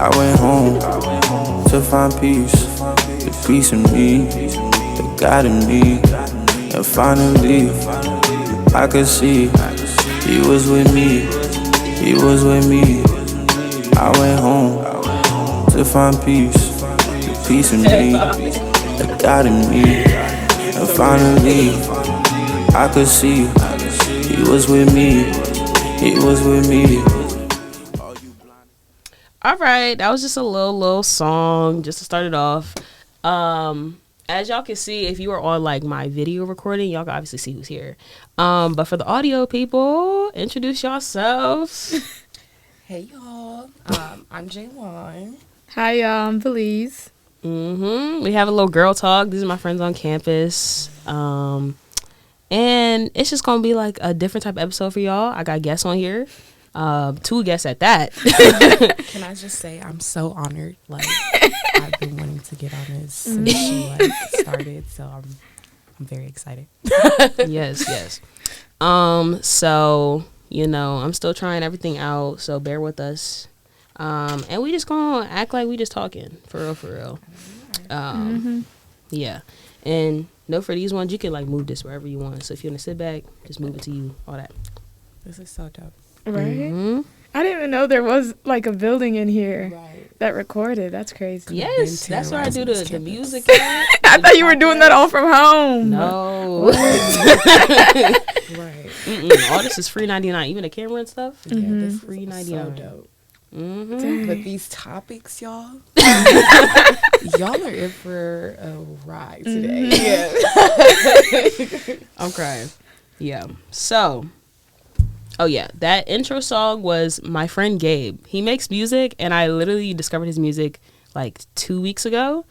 I went home to find peace, the peace in me, the God in me. And finally, I could see He was with me, He was with me. I went home to find peace, the peace in me, the God in me. And finally, I could see He was with me, He was with me. All right, that was just a little song just to start it off. As y'all can see, if you are on like my video recording, y'all can obviously see who's here. But for the audio people, introduce yourselves. Hey y'all, I'm J1. Hi y'all, I'm Belise. We have a little girl talk. These are my friends on campus. And it's just gonna be like a different type of episode for y'all. I got guests on here. 2 guests at that. Can I just say I'm so honored. Like I've been wanting to get on this since she like started, so I'm very excited. Yes. So you know, I'm still trying everything out, so bear with us. And we just gonna act like we just talking for real. Yeah. And no, for these ones, you can like move this wherever you want. So if you want to sit back, just move it to you. All that. This is so dope. Right? I didn't even know there was like a building in here that recorded. That's crazy. Yes, that's where I do the music. I thought you were doing that all from home. No. Right. All this is free 99. Even the camera and stuff. Yeah, this free is 99. so dope. Dang. But these topics, y'all, y'all are in for a ride today. Yeah. I'm crying. Yeah. So, oh yeah, that intro song was my friend Gabe. He makes music, and I literally discovered his music like 2 weeks ago.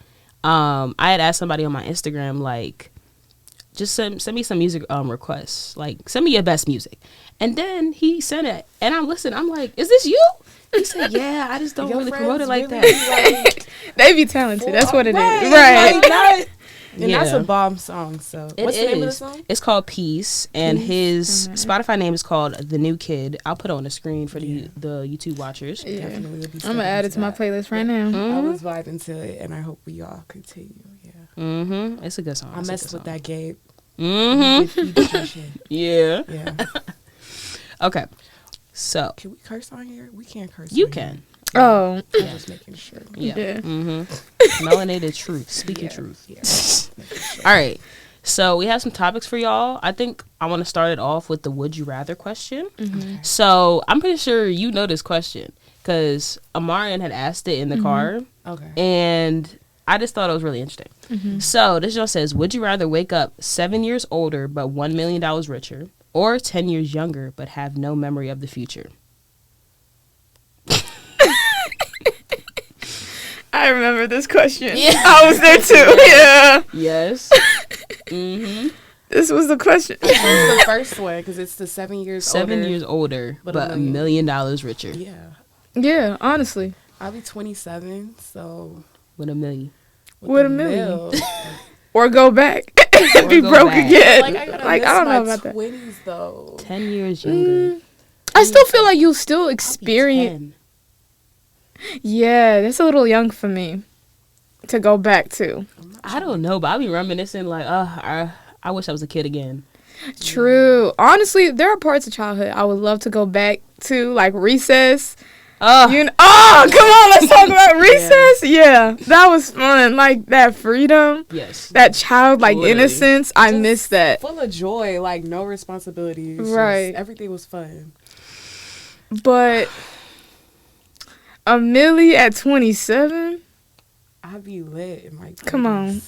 I had asked somebody on my Instagram, like, just send me some music requests. Like, send me your best music. And then he sent it, and I'm listening. I'm like, is this you? He said, yeah, I just don't really promote it like that. They be talented. That's what it is. Right. Right. And that's a bomb song. So what's the name of the song? It's called Peace, and his Spotify name is called The New Kid. I'll put it on the screen for the YouTube watchers. Yeah. I'm gonna add it to my playlist right now. I was vibing to it, and I hope we all continue. Yeah. It's a good song. I messed with that Gabe. Yeah. Okay. So can we curse on here? We can't curse. You can. Oh. I'm just making sure. Yeah. Melanated truth. Speaking truth. Yeah. All right. So we have some topics for y'all. I think I want to start it off with the would you rather question. So I'm pretty sure you know this question because Amarian had asked it in the car. Okay. And I just thought it was really interesting. So this just says, would you rather wake up 7 years older but $1 million richer, or 10 years younger but have no memory of the future? I remember this question. Yeah. I was there too. Yeah. Yes. This was the question. This was the first one because it's the 7 years older. 7 years older but $1 million richer. Yeah. Yeah, honestly. I'll be 27, so. With $1 million. With $1 million. Or go back and be broke again. Like, I don't know about that. 20s, though. 10 years younger. I still feel like you'll still experience. Yeah, that's a little young for me to go back to. I don't know, but I'll be reminiscing like, I wish I was a kid again. True. Honestly, there are parts of childhood I would love to go back to, like recess. Come on, let's talk about recess. Yeah, that was fun. Like that freedom. Yes. That childlike innocence. I miss that. Full of joy, like no responsibilities. Right. Everything was fun. But $1 million at 27? I'd be lit in my 20s. Come on.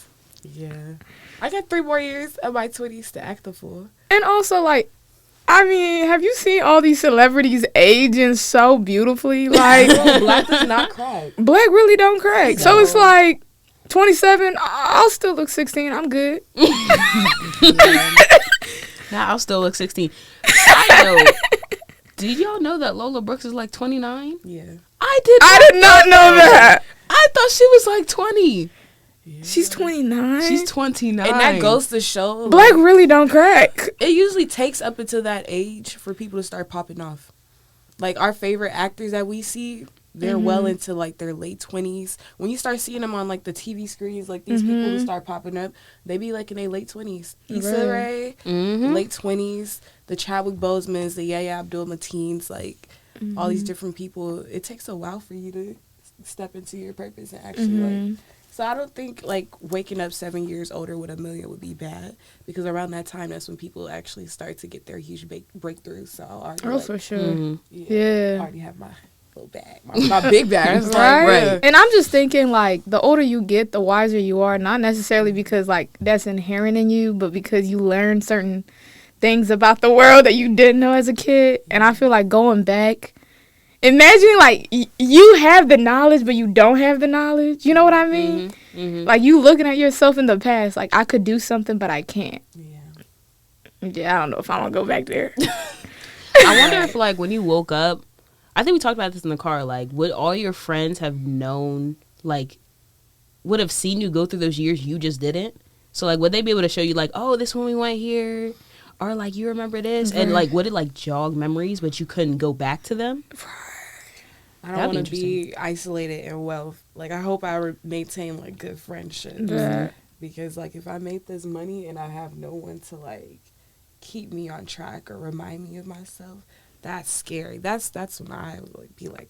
Yeah. I got 3 more years of my 20s to act the fool. And also, like, I mean, have you seen all these celebrities aging so beautifully? Like, Black does not crack. Black really don't crack. So it's like 27. I'll still look 16. I'm good. Now I'll still look 16. Side note, did y'all know that Lola Brooks is like 29? Yeah. I did not know that. I thought she was like 20. Yeah. She's 29. She's 29. And that goes to show. Black really don't crack. It usually takes up until that age for people to start popping off. Like our favorite actors that we see, they're well into like their late 20s. When you start seeing them on like the TV screens, like these people who start popping up, they be like in their late 20s. Issa Rae, late 20s. The Chadwick Bosemans, the Yahya Abdul-Mateens, like all these different people. It takes a while for you to step into your purpose and actually like. So I don't think like waking up 7 years older with $1 million would be bad, because around that time that's when people actually start to get their huge breakthroughs. So I already like, for sure. I already have my little bag, my big bag. Right. And I'm just thinking like the older you get, the wiser you are. Not necessarily because like that's inherent in you, but because you learn certain things about the world that you didn't know as a kid. And I feel like going back. Imagine, like, you have the knowledge, but you don't have the knowledge. You know what I mean? Like, you looking at yourself in the past, like, I could do something, but I can't. Yeah, I don't know if I want to go back there. I wonder if, like, when you woke up, I think we talked about this in the car, like, would all your friends have known, like, would have seen you go through those years you just didn't? So, like, would they be able to show you, like, oh, this when we went here? Or, like, you remember this? And, like, would it, like, jog memories, but you couldn't go back to them? I don't want to be isolated in wealth. Like, I hope I maintain, like, good friendships. Because, like, if I make this money and I have no one to, like, keep me on track or remind me of myself, that's scary. That's when I would like, be like,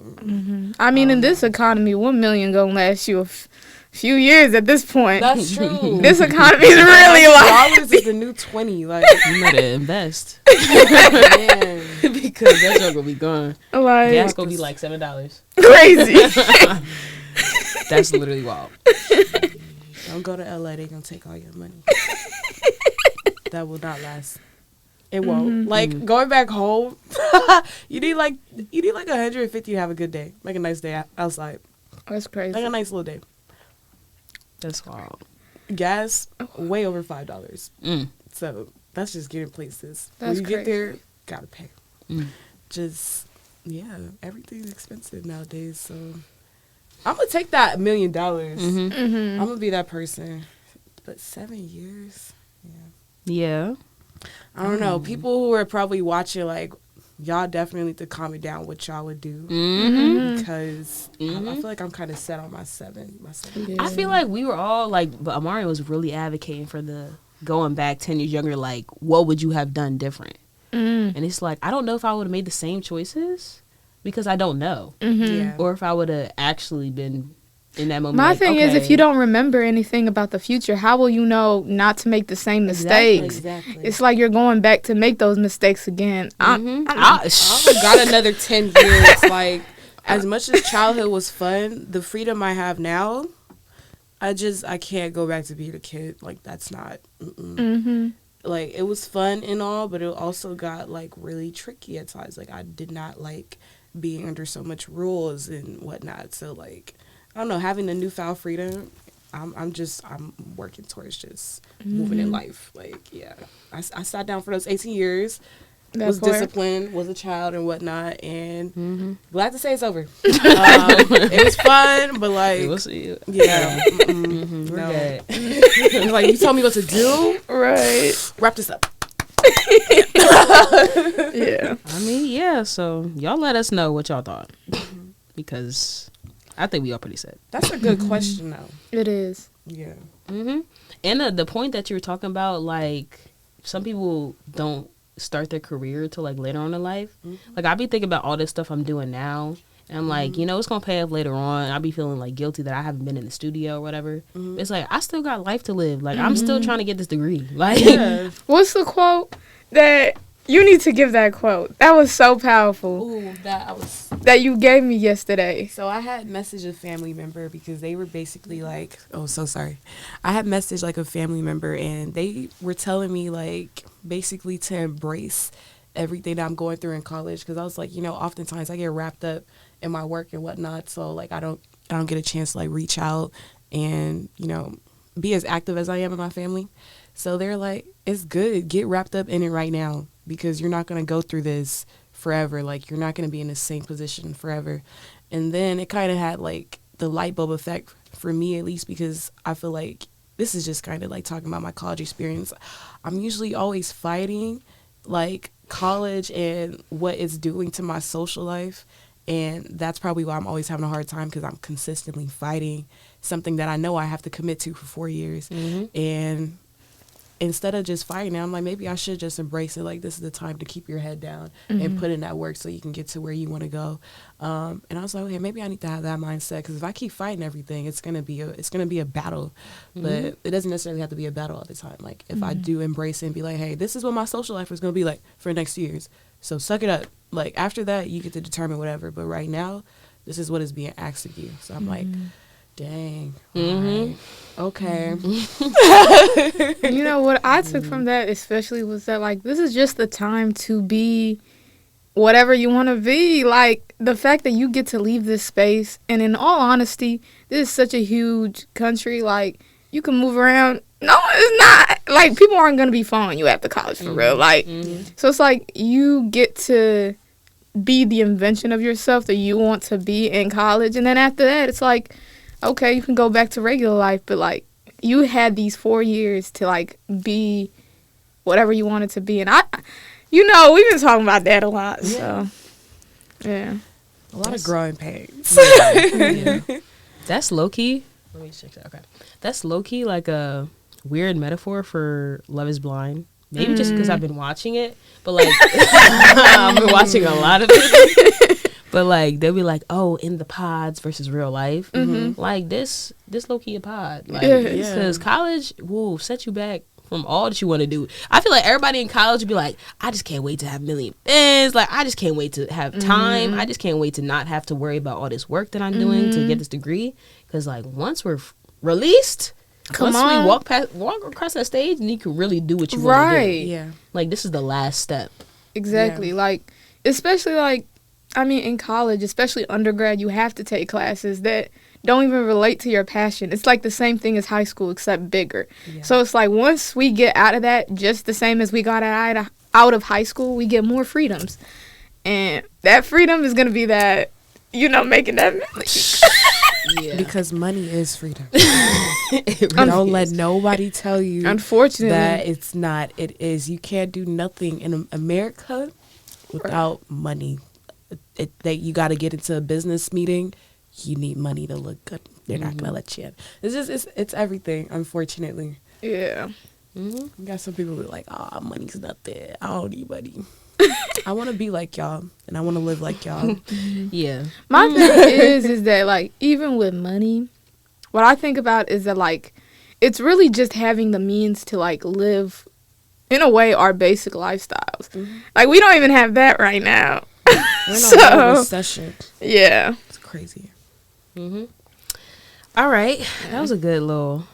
I mean, in this economy, $1 million gonna last you a few years at this point. That's true. This economy is really like dollars is the new 20. Like, you better invest. Man. Because that's not gonna be gone. Like, gas gonna be like $7. Crazy. That's literally wild. Don't go to LA, they gonna take all your money. That will not last. It won't. Like, going back home, you need like 150 to have a good day. Like a nice day outside. That's crazy. Like a nice little day. That's wild. Gas, way over $5. So that's just getting places. That's when you crazy. get there, gotta pay. Just, everything's expensive nowadays. So I'm gonna take that $1 million. I'm gonna be that person. But 7 years, Yeah. I don't know. People who are probably watching, like, y'all definitely need to comment down what y'all would do. Because I feel like I'm kind of set on my seven. I feel like we were all like, but Amari was really advocating for the going back 10 years younger, like, what would you have done different? And it's like, I don't know if I would have made the same choices because I don't know. Or if I would have actually been in that moment. My like, thing is, if you don't remember anything about the future, how will you know not to make the same mistakes? Exactly. It's like you're going back to make those mistakes again. I got another 10 years. Like, as much as childhood was fun, the freedom I have now, I can't go back to being a kid. Like, that's not. Like, it was fun and all, but it also got, like, really tricky at times. Like, I did not like being under so much rules and whatnot. So, like, I don't know, having the newfound freedom, I'm working towards just moving in life. Like, I sat down for those 18 years, was disciplined, was a child and whatnot, and glad to say it's over. It was fun, but like, we'll see. No. Like, you told me what to do. Right. Wrap this up. I mean, so y'all let us know what y'all thought. Because I think we are pretty set. That's a good question, though. It is. Yeah. And the point that you were talking about, like, some people don't start their career till, like, later on in life. Like, I be thinking about all this stuff I'm doing now. And I'm like, it's going to pay off later on. I'll be feeling, like, guilty that I haven't been in the studio or whatever. It's like, I still got life to live. Like, I'm still trying to get this degree. Like, what's the quote that... You need to give that quote. That was so powerful. Ooh, that you gave me yesterday. So I had messaged a family member because they were basically like, I had messaged like a family member and they were telling me like basically to embrace everything that I'm going through in college, because I was like, oftentimes I get wrapped up in my work and whatnot, so like I don't get a chance to like reach out and be as active as I am in my family. So they're like, it's good, get wrapped up in it right now, because you're not going to go through this forever. Like, you're not going to be in the same position forever. And then it kind of had, like, the light bulb effect for me, at least, because I feel like this is just kind of, like, talking about my college experience. I'm usually always fighting, like, college and what it's doing to my social life. And that's probably why I'm always having a hard time, because I'm consistently fighting something that I know I have to commit to for 4 years. And instead of just fighting it, I'm like, maybe I should just embrace it. Like, this is the time to keep your head down and put in that work so you can get to where you want to go. And I was like, okay, maybe I need to have that mindset, because if I keep fighting everything, it's gonna be a battle. But it doesn't necessarily have to be a battle all the time. Like, if I do embrace it and be like, hey, this is what my social life is gonna be like for the next 2 years. So suck it up. Like, after that, you get to determine whatever. But right now, this is what is being asked of you. So I'm like, dang. Right. Okay. You know, what I took from that especially was that, like, this is just the time to be whatever you want to be. Like, the fact that you get to leave this space, and in all honesty, this is such a huge country. Like, you can move around. No, it's not. Like, people aren't going to be following you after college for real. Like, so it's like you get to be the invention of yourself that you want to be in college. And then after that, it's like, okay, you can go back to regular life. But, like, you had these 4 years to, like, be whatever you wanted to be. And you know, we've been talking about that a lot. So, yeah. A lot of growing pains. That's low-key. Let me check that. Okay. That's low-key like a weird metaphor for Love is Blind. Maybe just because I've been watching it. But, like, I've been watching a lot of it. But, like, they'll be like, oh, in the pods versus real life. Like, this low-key a pod. Like, because college will set you back from all that you want to do. I feel like everybody in college would be like, I just can't wait to have a million friends. Like, I just can't wait to have time. I just can't wait to not have to worry about all this work that I'm doing to get this degree. Because, like, once we're released, we walk across that stage, and you can really do what you want to do. Yeah. Like, this is the last step. Exactly. Yeah. Like, especially, like, I mean, in college, especially undergrad, you have to take classes that don't even relate to your passion. It's like the same thing as high school, except bigger. Yeah. So it's like, once we get out of that, just the same as we got out of high school, we get more freedoms. And that freedom is going to be that, you know, making that Yeah. Because money is freedom. Don't let nobody tell you unfortunately that it's not. It is. You can't do nothing in America without money. That you got to get into a business meeting, you need money to look good. They're not gonna let you in. It's just it's everything, unfortunately. Yeah. You got some people who are like, oh, money's not there. I don't need money. I want to be like y'all, and I want to live like y'all. Yeah. My thing is that, like, even with money, what I think about is that, like, it's really just having the means to, like, live, in a way, our basic lifestyles. Like, we don't even have that right now. We're in a recession. Yeah. It's crazy. All right. That was a good little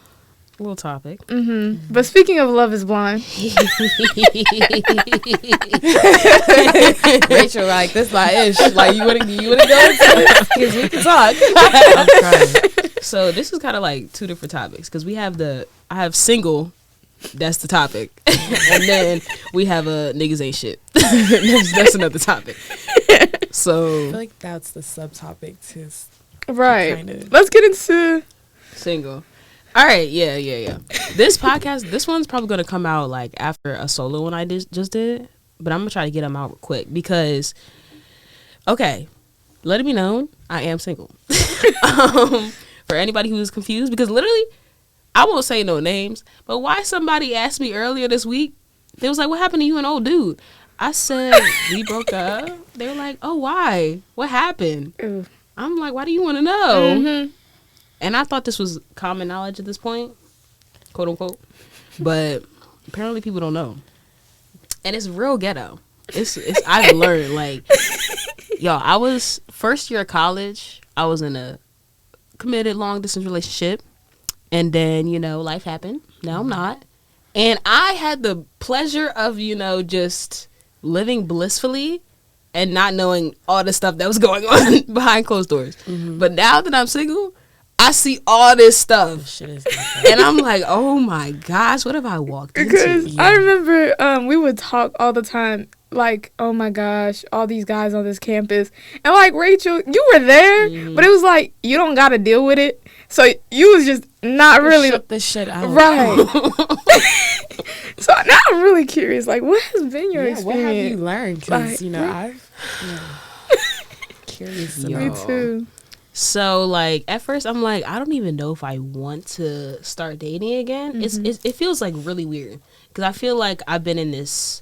topic. But speaking of Love is Blind. Rachel, like, this my ish. Like, you wanna go into it? Because we can talk. I'm trying. So this is kind of like two different topics, because I have single, that's the topic, and then we have a niggas ain't shit. that's another topic. So I feel like that's the subtopic too. Right. Kinda. Let's get into single. All right, yeah. This podcast, this one's probably gonna come out like after a solo one I just did, but I'm gonna try to get them out quick because, okay, let it be known I am single. For anybody who is confused, because literally, I won't say no names, but why somebody asked me earlier this week, they was like, "What happened to you and old dude?" I said, "We broke up." They were like, "Oh, why? What happened?" Ooh. I'm like, "Why do you want to know?" And I thought this was common knowledge at this point, quote unquote. But apparently people don't know. And it's real ghetto. It's I've learned, like, y'all, I was first year of college, I was in a committed long distance relationship. And then, you know, life happened. Now I'm not. And I had the pleasure of, you know, just living blissfully and not knowing all the stuff that was going on behind closed doors. But now that I'm single, I see all this stuff. Shit is and I'm like, oh my gosh, what have I walked into? Because I remember we would talk all the time, like, oh my gosh, all these guys on this campus. And like, Rachel, you were there, but it was like, you don't got to deal with it. So you was just not really. Shut this shit out. Right. So now I'm really curious, like, what has been your experience? What have you learned? Because, like, you know, I've curious. Yo. Me too. So like at first I'm like, I don't even know if I want to start dating again. It feels like really weird because I feel like I've been in this.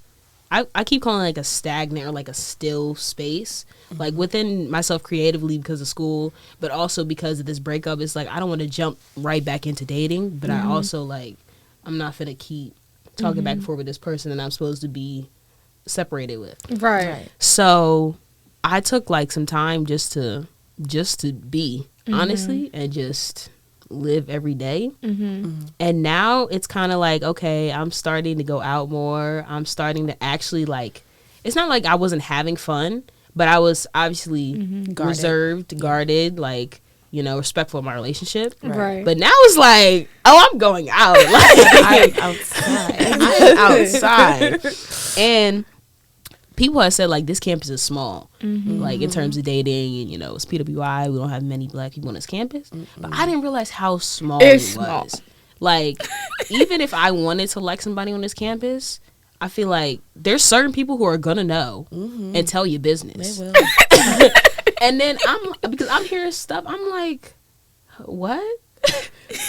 I keep calling it like a stagnant or like a still space, like within myself creatively because of school, but also because of this breakup. It's like I don't want to jump right back into dating, but I also like I'm not finna keep talking back and forth with this person that I'm supposed to be separated with. Right. So I took like some time just to be honestly and just live every day. And now it's kind of like, okay, I'm starting to go out more. I'm starting to actually like, it's not like I wasn't having fun, but I was obviously reserved, guarded, like, you know, respectful of my relationship. Right. But now it's like, oh, I'm going out. Like, I'm outside. And people have said like this campus is small, like in terms of dating, and you know it's PWI. We don't have many black people on this campus, but I didn't realize how small It's it was. Like even if I wanted to like somebody on this campus, I feel like there's certain people who are gonna know and tell you business. They will. And then because I'm hearing stuff, I'm like, what?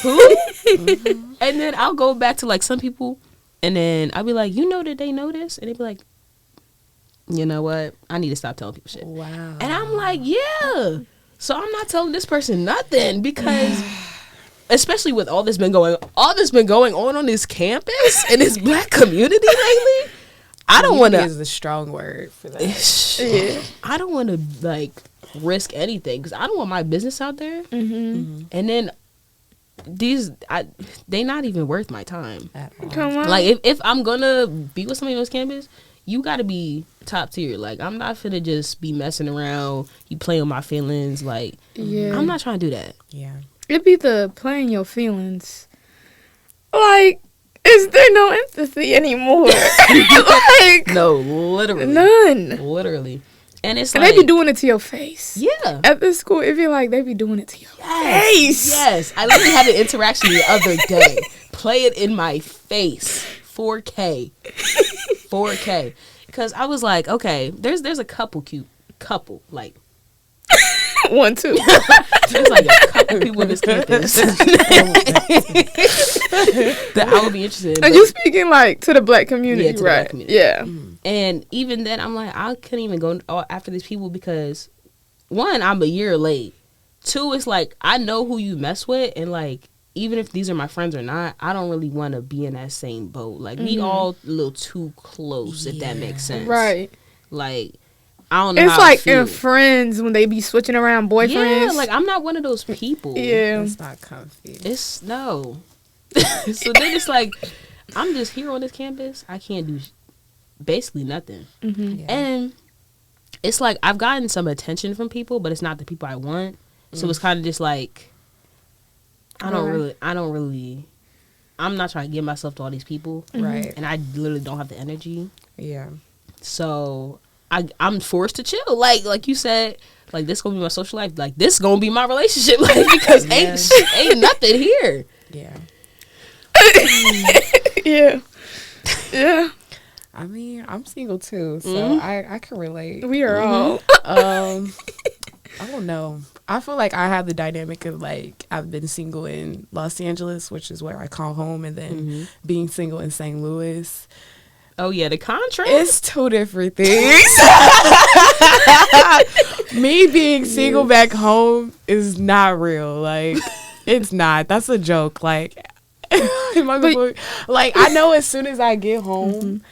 Who? And then I'll go back to like some people, and then I'll be like, you know that they know this, and they be like, you know what? I need to stop telling people shit. Wow. And I'm like, yeah. So I'm not telling this person nothing because, especially with all this been going on this campus in this black community lately. I don't want to. Is a strong word for that. I don't want to like risk anything because I don't want my business out there. And then they not even worth my time. At all. Come on. Like if I'm gonna be with somebody on this campus, you gotta be top tier. Like I'm not finna just be messing around. You play with my feelings. Like I'm not trying to do that. Yeah. It be the playing your feelings. Like, is there no empathy anymore? Like, No, literally, none. literally. And it's And like they be doing it to your face. yeah. At the school, it be like they be doing it to your face. Yes, I literally had an interaction the other day. Play it in my face, 4K, because I was like, okay, there's a couple like. 1, 2. There's like a couple people in this campus that I would be interested in. And you speaking like to the black community, Yeah, to the right? black community. Yeah. And even then, I'm like, I couldn't even go after these people because, one, I'm a year late. 2, it's like, I know who you mess with. And, like, even if these are my friends or not, I don't really want to be in that same boat. Like, we all a little too close, if that makes sense. Right. Like, I don't know It's how I like feel. in Friends when they be switching around boyfriends. Yeah, like, I'm not one of those people. Yeah. It's not comfy. It's, no. So then it's like, I'm just here on this campus. I can't do basically nothing. Yeah. And it's like I've gotten some attention from people, but it's not the people I want. So it's kind of just like I'm not trying to give myself to all these people, Right. and I literally don't have the energy. Yeah. So I'm forced to chill, like you said, like this gonna be my social life, like this gonna be my relationship, like because ain't nothing here. Yeah. Yeah. Yeah. I mean, I'm single too, so I can relate. We are all. I don't know. I feel like I have the dynamic of like I've been single in Los Angeles, which is where I call home, and then being single in St. Louis. Oh yeah, the contrast. It's 2 different things. Me being single back home is not real. Like it's not. That's a joke. Like, like I know as soon as I get home.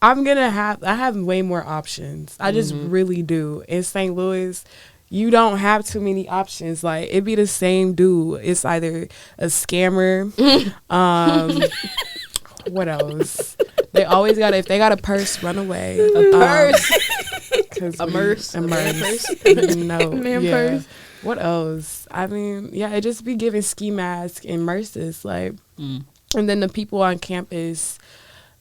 I have way more options. I just really do. In St. Louis, you don't have too many options. Like, it be the same dude. It's either a scammer. What else? They always if they got a purse, run away. A purse. A purse. No. Man yeah. purse. What else? I mean, yeah, it just be giving ski mask and Merces. Like, and then the people on campus,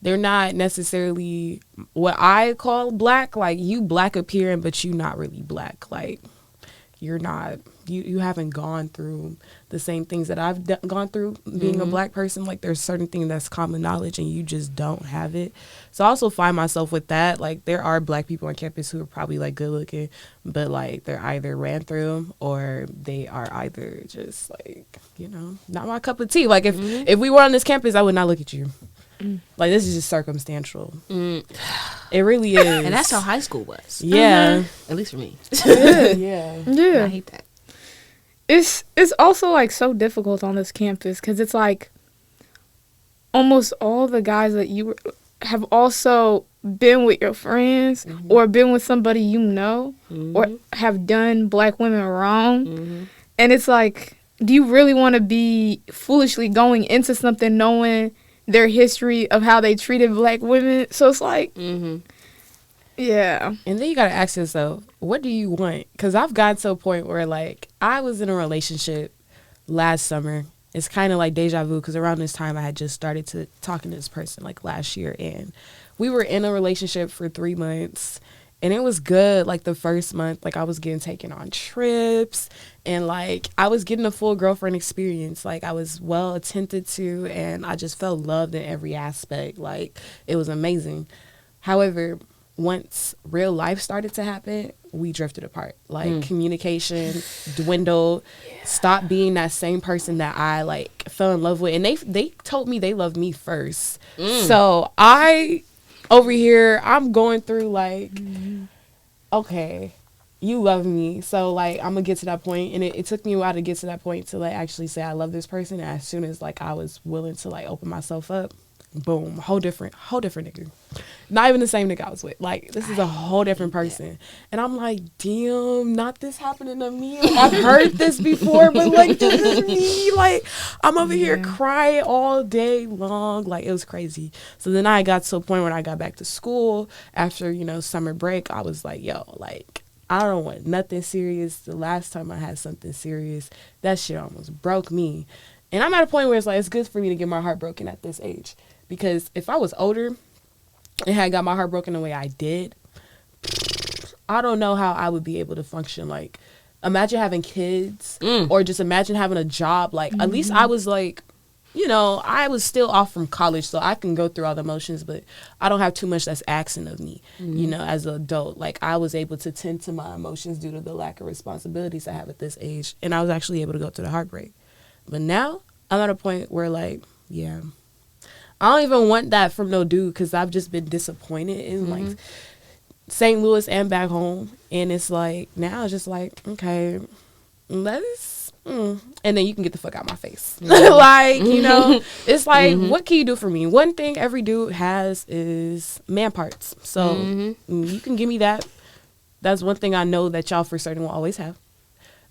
they're not necessarily what I call black. Like, you black appearing, but you not really black. Like, you're not, you haven't gone through the same things that I've gone through being a black person. Like, there's certain things that's common knowledge and you just don't have it. So I also find myself with that. Like, there are black people on campus who are probably like good looking, but like they're either ran through or they are either just like, you know, not my cup of tea. Like, if we were on this campus, I would not look at you. Like, this is just circumstantial. It really is. And that's how high school was. Yeah. At least for me. Yeah. Yeah. I hate that. It's also like so difficult on this campus because it's like almost all the guys that you have also been with your friends or been with somebody you know or have done black women wrong. And it's like, do you really want to be foolishly going into something knowing their history of how they treated black women? So it's like, yeah. And then you got to ask yourself, what do you want? Because I've gotten to a point where, like, I was in a relationship last summer. It's kind of like deja vu because around this time I had just started to talking to this person, like, last year. And we were in a relationship for 3 months. And it was good. Like, the first month, like, I was getting taken on trips. And, like, I was getting a full girlfriend experience. Like, I was well attended to. And I just felt loved in every aspect. Like, it was amazing. However, once real life started to happen, we drifted apart. Like, communication dwindled. Stopped being that same person that I, like, fell in love with. And they told me they loved me first. So I... over here, I'm going through, like, okay, you love me. So, like, I'm going to get to that point. And it took me a while to get to that point to, like, actually say I love this person. And as soon as, like, I was willing to, like, open myself up, boom, whole different nigga. Not even the same nigga I was with. Like, this is a whole different person. And I'm like, damn, not this happening to me. Like, I've heard this before, but, like, this is me. Like, I'm over here crying all day long. Like, it was crazy. So then I got to a point when I got back to school after, you know, summer break. I was like, yo, like, I don't want nothing serious. The last time I had something serious, that shit almost broke me. And I'm at a point where it's like, it's good for me to get my heart broken at this age. Because if I was older and had got my heart broken the way I did, I don't know how I would be able to function. Like, imagine having kids or just imagine having a job. Like, at least I was like, you know, I was still off from college, so I can go through all the emotions, but I don't have too much that's asking of me, you know, as an adult. Like, I was able to tend to my emotions due to the lack of responsibilities I have at this age. And I was actually able to go through the heartbreak. But now I'm at a point where, like, yeah, I don't even want that from no dude because I've just been disappointed in, like, St. Louis and back home. And it's like, now it's just like, okay, let's, and then you can get the fuck out my face. Like, you know, it's like, what can you do for me? One thing every dude has is man parts. So you can give me that. That's one thing I know that y'all for certain will always have.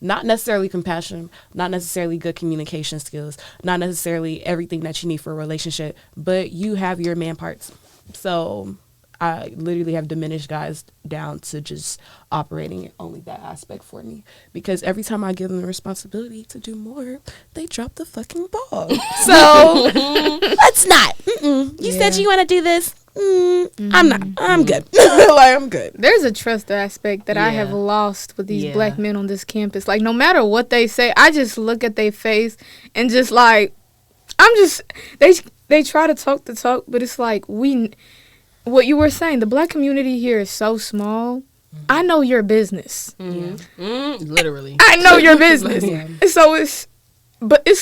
Not necessarily compassion, not necessarily good communication skills, not necessarily everything that you need for a relationship, but you have your man parts. So I literally have diminished guys down to just operating in only that aspect for me. Because every time I give them the responsibility to do more, they drop the fucking ball. So let's not. You said you want to do this. I'm not. I'm good. Like, I'm good. There's a trust aspect that I have lost with these black men on this campus. Like, no matter what they say, I just look at their face and just like, they try to talk the talk, but it's like, what you were saying, the black community here is so small. I know your business. Literally. I know your business. So it's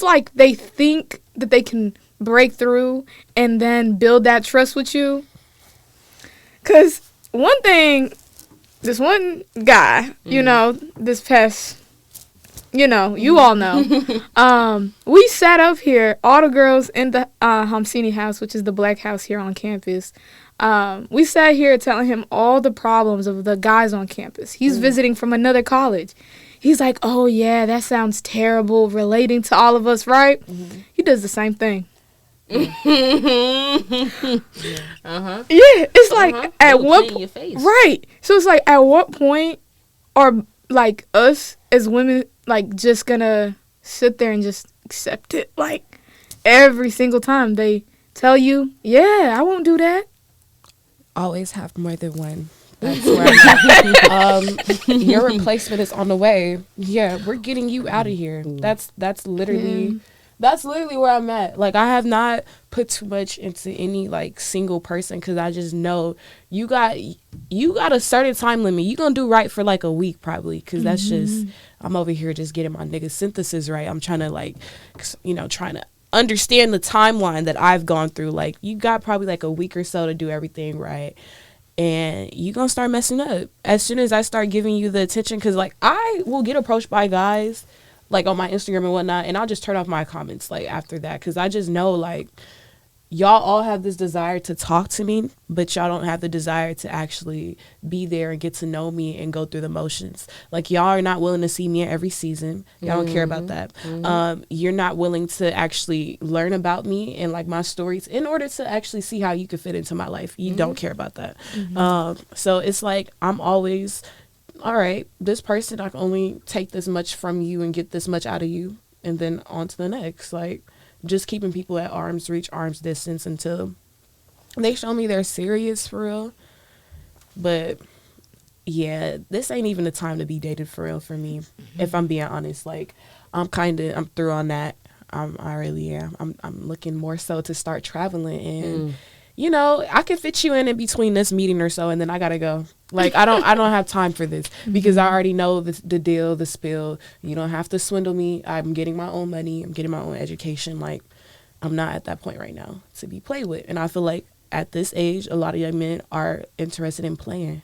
like they think that they can break through and then build that trust with you. Because one thing, this one guy, you know, this past, you know, you all know, we sat up here, all the girls in the Hamsini house, which is the black house here on campus. We sat here telling him all the problems of the guys on campus. He's visiting from another college. He's like, oh, yeah, that sounds terrible, relating to all of us, right? He does the same thing. Yeah, it's like at what right. So it's like, at what point are, like, us as women, like, just gonna sit there and just accept it? Like, every single time they tell you, yeah, I won't do that. Always have more than one That's where I'm at. Your replacement is on the way. Yeah, we're getting you out of here. That's literally where I'm at. Like, I have not put too much into any like single person because I just know you got a certain time limit. You gonna do right for like a week probably because that's just, I'm over here just getting my nigga synthesis right. I'm trying to like, trying to understand the timeline that I've gone through. Like, you got probably like a week or so to do everything right. And you gonna start messing up as soon as I start giving you the attention. Because, like, I will get approached by guys, like, on my Instagram and whatnot, and I'll just turn off my comments, like, after that. Because I just know, like, y'all all have this desire to talk to me, but y'all don't have the desire to actually be there and get to know me and go through the motions. Like, y'all are not willing to see me every season. Y'all don't care about that. You're not willing to actually learn about me and like my stories in order to actually see how you could fit into my life. You don't care about that. So it's like, I'm always, all right, this person, I can only take this much from you and get this much out of you, and then on to the next. Like, just keeping people at arm's reach, arm's distance until they show me they're serious for real. But yeah, this ain't even the time to be dated for real for me. If I'm being honest, like, I'm through on that. I really am. I'm looking more so to start traveling, and I can fit you in between this meeting or so, and then I gotta go. Like, I don't have time for this because I already know the deal, the spill. You don't have to swindle me. I'm getting my own money. I'm getting my own education. Like, I'm not at that point right now to be played with. And I feel like at this age, a lot of young men are interested in playing.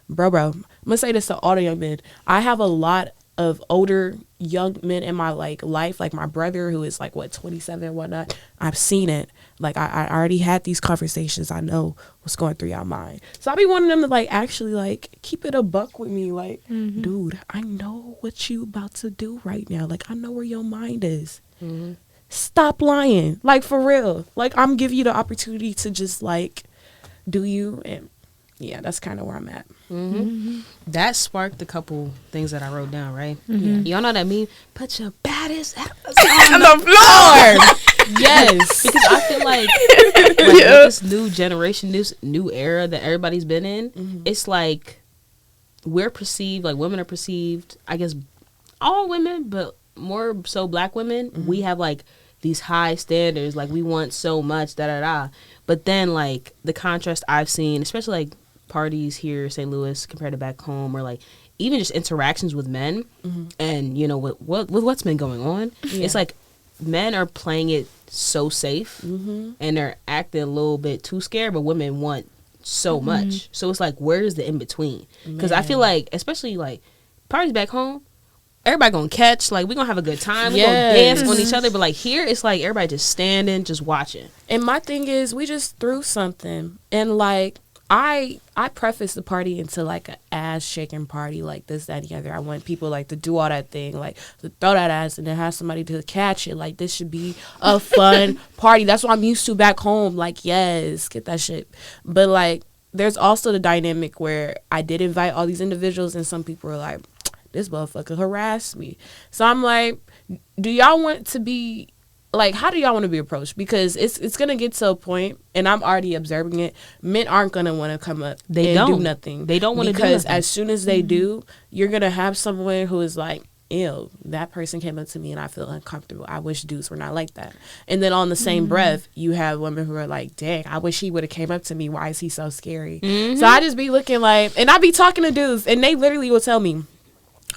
Bro, I'm gonna say this to all the young men. I have a lot of older young men in my life, like my brother who is 27 and whatnot. I've seen it. Like, I already had these conversations. I know what's going through y'all mind. So I be wanting them to actually keep it a buck with me. Like, dude, I know what you about to do right now. Like, I know where your mind is. Stop lying. Like, for real. Like, I'm giving you the opportunity to just do you. And yeah, that's kind of where I'm at. That sparked a couple things that I wrote down, right? Y'all know that meme? Put your baddest ass on the floor. Yes, because I feel like with this new generation, this new era that everybody's been in, it's like we're perceived, like women are perceived, I guess all women, but more so black women, we have these high standards, like we want so much, but then the contrast I've seen, especially parties here in St. Louis compared to back home, or even just interactions with men, and with what's been going on, it's like men are playing it so safe, and they're acting a little bit too scared, but women want so much. So it's where's the in between? Because I feel especially parties back home, everybody gonna catch, we gonna have a good time, we gonna dance on each other, but here it's everybody just standing, just watching. And my thing is, we just threw something, and I preface the party into an ass shaking party, this, that, and the other. I want people to do all that thing, to throw that ass and then have somebody to catch it. This should be a fun party. That's what I'm used to back home. Yes, get that shit. But there's also the dynamic where I did invite all these individuals, and some people were this motherfucker harassed me. So I'm do y'all want to be how do y'all want to be approached? Because it's gonna get to a point, and I'm already observing it. Men aren't gonna want to come up do nothing. They don't want to do because nothing. As soon as they do, you're gonna have someone who is ew, that person came up to me and I feel uncomfortable. I wish dudes were not like that. And then on the same breath, you have women who are dang, I wish he would have came up to me. Why is he so scary? So I just be looking and I be talking to dudes, and they literally will tell me,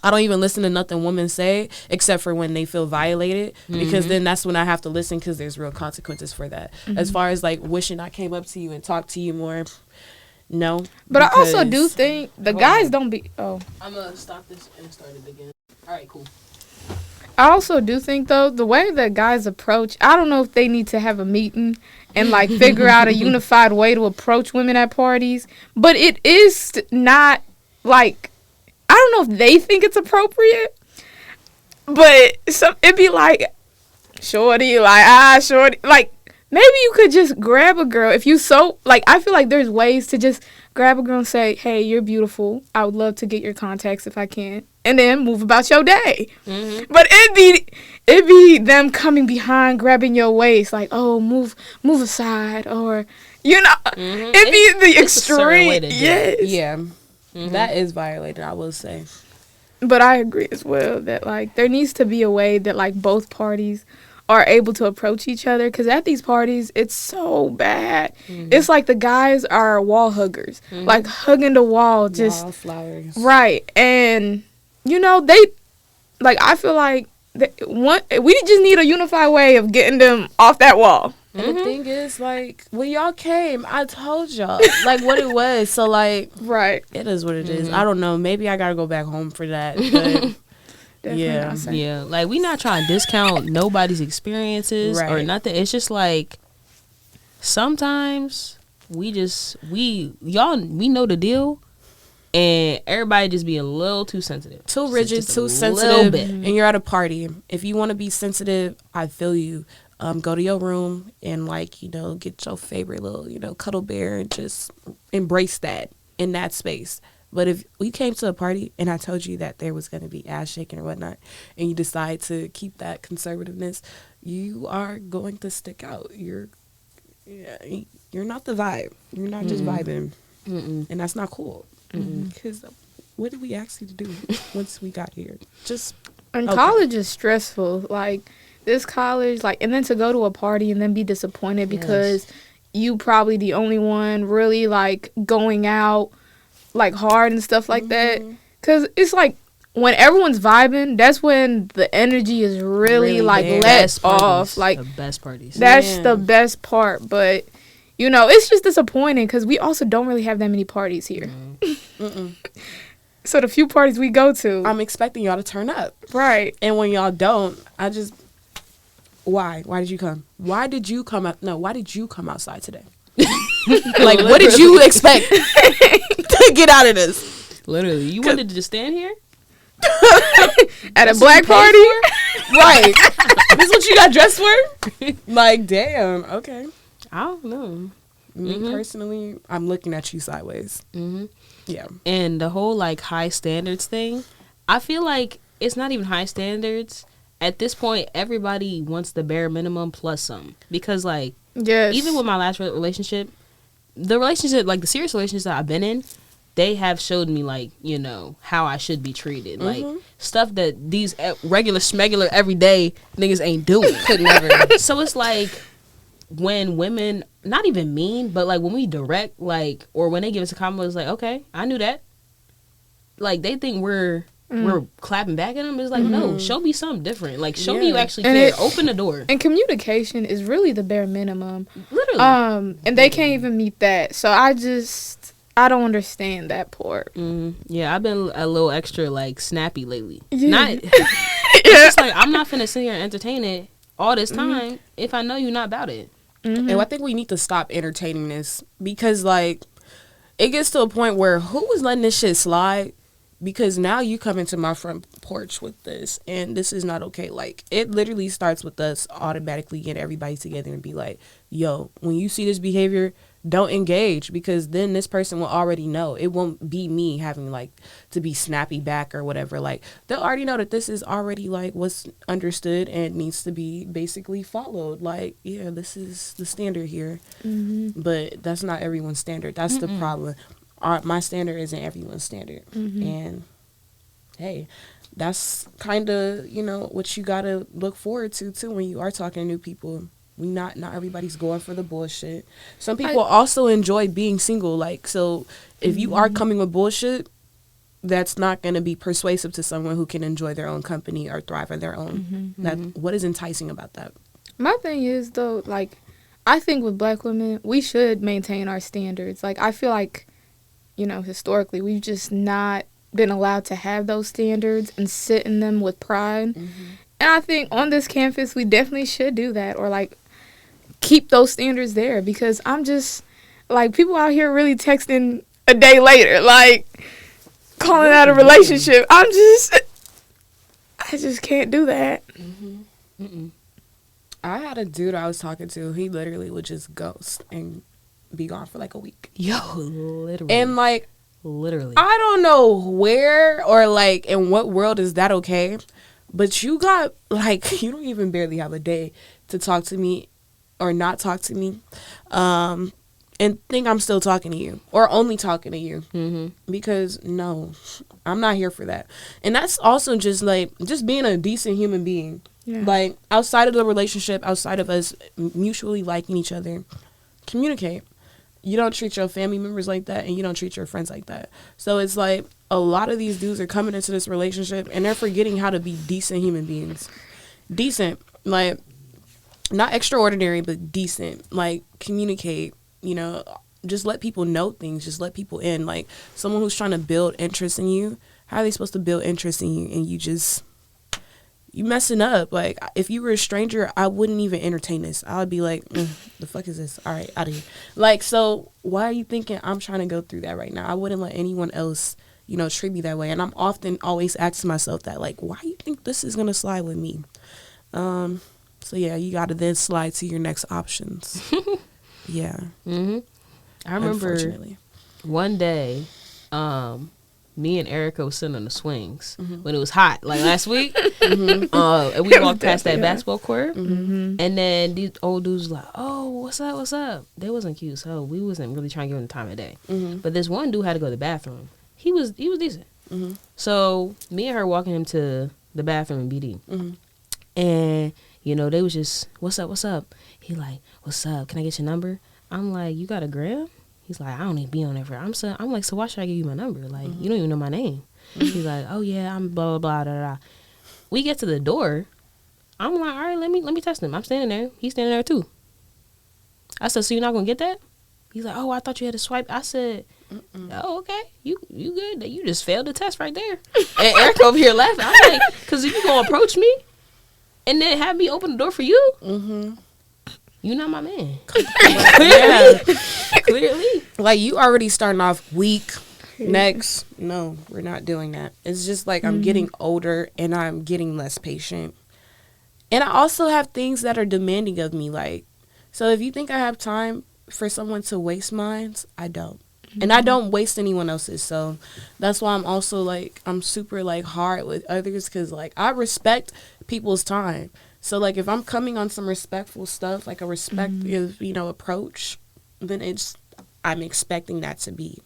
I don't even listen to nothing women say except for when they feel violated, because then that's when I have to listen, because there's real consequences for that. As far as wishing I came up to you and talked to you more, no. But I also do think the guys don't be. Oh, I'm gonna stop this and start it again. All right, cool. I also do think though the way that guys approach, I don't know if they need to have a meeting and figure out a unified way to approach women at parties, but it is not I don't know if they think it's appropriate, but it'd be shorty, shorty. Maybe you could just grab a girl if you I feel there's ways to just grab a girl and say, hey, you're beautiful. I would love to get your contacts if I can. And then move about your day. But it'd be them coming behind, grabbing your waist, oh, move aside, or You know, it'd be the it's a certain way extreme. to do it. Yes. Yeah, that is violated, I will say. But I agree as well that, like, there needs to be a way that, like, both parties are able to approach each other. Because at these parties, it's so bad. It's like the guys are wall huggers. Like, hugging the wall. Just Wildflowers. right. And, you know, I feel like we just need a unified way of getting them off that wall. And the thing is, like, when y'all came, I told y'all, like, what it was. So, like, Right. it is what it is. I don't know. Maybe I got to go back home for that. But, Definitely yeah. not saying. Yeah, like we not trying to discount nobody's experiences or Right. nothing. It's just like sometimes we know the deal, and everybody just be a little too sensitive, Too rigid, Just a too little sensitive, bit. and you're at a party. If you want to be sensitive, I feel you. Go to your room and, like, you know, get your favorite little, you know, cuddle bear and just embrace that in that space. But if we came to a party and I told you that there was going to be ass shaking or whatnot, and you decide to keep that conservativeness, you are going to stick out. You're not the vibe. You're not just vibing, and that's not cool. Because what did we ask you to do once we got here? Just And Okay. college is stressful. Like, this college, like, and then to go to a party and then be disappointed because you probably the only one really, like, going out, like, hard and stuff like that. Because it's like, when everyone's vibing, that's when the energy is really like, there. let Best off. parties, Like, the best parties. that's Yeah. the best part. But, you know, it's just disappointing because we also don't really have that many parties here. So the few parties we go to, I'm expecting y'all to turn up. right. And when y'all don't, why? Why did you come? Why did you come out? No, why did you come outside today? Like, what did you expect to get out of this? Literally, you wanted to just stand here? At a black party? Right. This is what you got dressed for? Like, damn. Okay. I don't know. Me personally, I'm looking at you sideways. Yeah. And the whole like high standards thing, I feel like it's not even high standards. At this point, everybody wants the bare minimum plus some. Because like, Yes. even with my last relationship, like the serious relationships that I've been in, they have showed me like, you know, how I should be treated. Like stuff that these regular schmegular everyday niggas ain't doing. Could never. So it's like when women, not even mean, but like when we direct, like, or when they give us a compliment, it's like, okay, I knew that. Like they think we're clapping back at them. It's like, no, show me something different. Like show me you actually And care. Open the door. And communication is really the bare minimum. Literally. And they can't even meet that. So I don't understand that part. Yeah, I've been a little extra like snappy lately. Yeah. Not it's just like I'm not finna sit here and entertain it all this time if I know you're not about it. And I think we need to stop entertaining this because, like, it gets to a point where who was letting this shit slide? Because now you come into my front porch with this, and this is not okay. Like, it literally starts with us automatically getting everybody together and be like, yo, when you see this behavior, don't engage, because then this person will already know. It won't be me having, like, to be snappy back or whatever. Like, they'll already know that this is already, like, what's understood and needs to be basically followed. Like, yeah, this is the standard here. But that's not everyone's standard. That's the problem. My standard isn't everyone's standard. And hey, that's kind of, you know, what you got to look forward to too when you are talking to new people. Not everybody's going for the bullshit. Some people also enjoy being single. Like, so if you are coming with bullshit, that's not going to be persuasive to someone who can enjoy their own company or thrive on their own. What is enticing about that? My thing is, though, like, I think with black women, we should maintain our standards. Like, I feel like, you know, historically, we've just not been allowed to have those standards and sit in them with pride. And I think on this campus, we definitely should do that, or, like, keep those standards there, because I'm just, like, people out here really texting a day later, like, calling out a relationship. I just can't do that. I had a dude I was talking to. He literally would just ghost and be gone for like a week. Yo, literally. And like, literally. I don't know where or like in what world is that okay, but you got like, you don't even barely have a day to talk to me or not talk to me. And and think I'm still talking to you or only talking to you. Mm-hmm. Because no, I'm not here for that. And that's also just being a decent human being. Yeah. Like, outside of the relationship, outside of us mutually liking each other, communicate. You don't treat your family members like that, and you don't treat your friends like that. So it's like a lot of these dudes are coming into this relationship and they're forgetting how to be decent human beings. Decent, like, not extraordinary, but decent. Like, communicate, you know, just let people know things, just let people in. Like, someone who's trying to build interest in you, how are they supposed to build interest in you and you messing up? Like, if you were a stranger, I wouldn't even entertain this. I would be like, the fuck is this? All right, out of here. Like, so why are you thinking I'm trying to go through that right now? I wouldn't let anyone else, you know, treat me that way. And I'm often always asking myself that, like, why do you think this is going to slide with me? So, yeah, you got to then slide to your next options. Yeah. Mm-hmm. I remember one day, me and Erica was sitting on the swings when it was hot, like last week. And we walked past that basketball court, and then these old dudes was like, "Oh, what's up?" They wasn't cute, so we wasn't really trying to give them the time of day. But this one dude had to go to the bathroom. He was decent. So me and her walking him to the bathroom in BD, and you know they was just, "What's up?" He like, "What's up? Can I get your number?" I'm like, "You got a gram?" He's like, "I don't even be on there for." I'm like, "So why should I give you my number? Like, you don't even know my name." He's like, "Oh yeah, I'm blah blah blah da da." We get to the door. I'm like, "All right, let me test him." I'm standing there. He's standing there too. I said, "So you're not gonna get that?" He's like, "Oh, I thought you had to swipe." I said, "Oh, okay. You good? You just failed the test right there." And Eric over here laughing. I'm like, "Cause if you gonna approach me and then have me open the door for you, you not my man." Clearly. Like, you already starting off weak. Next, no, we're not doing that. It's just like I'm getting older and I'm getting less patient. And I also have things that are demanding of me. Like, so if you think I have time for someone to waste mine, I don't. And I don't waste anyone else's. So that's why I'm also like, I'm super like hard with others, because like I respect people's time. So like if I'm coming on some respectful stuff, like a respectful, you know, approach, then I'm expecting that to be,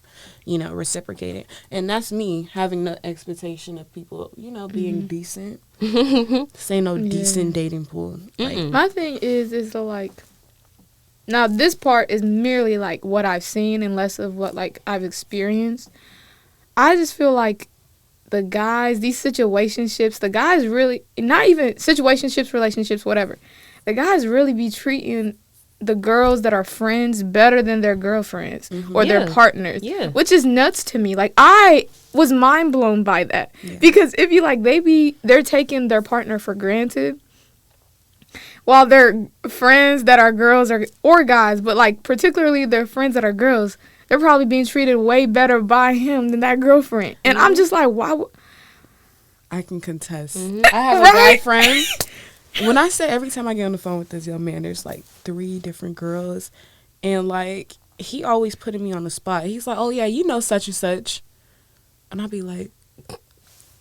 you know, reciprocated. And that's me having the expectation of people, you know, being decent. This ain't no decent dating pool. Like, my thing is like, now this part is merely like what I've seen and less of what like I've experienced. I just feel like the guys, these situationships, the guys really, not even situationships, relationships, whatever, the guys really be treating the girls that are friends better than their girlfriends or their partners, which is nuts to me. Like, I was mind blown by that, because if you like, they're taking their partner for granted, while their friends that are girls or guys, but like particularly their friends that are girls, they're probably being treated way better by him than that girlfriend. And I'm just like, why? I can contest. I have a guy friend. When I say every time I get on the phone with this young man, there's like 3 different girls. And like, he always putting me on the spot. He's like, "Oh yeah, you know such and such." And I'll be like,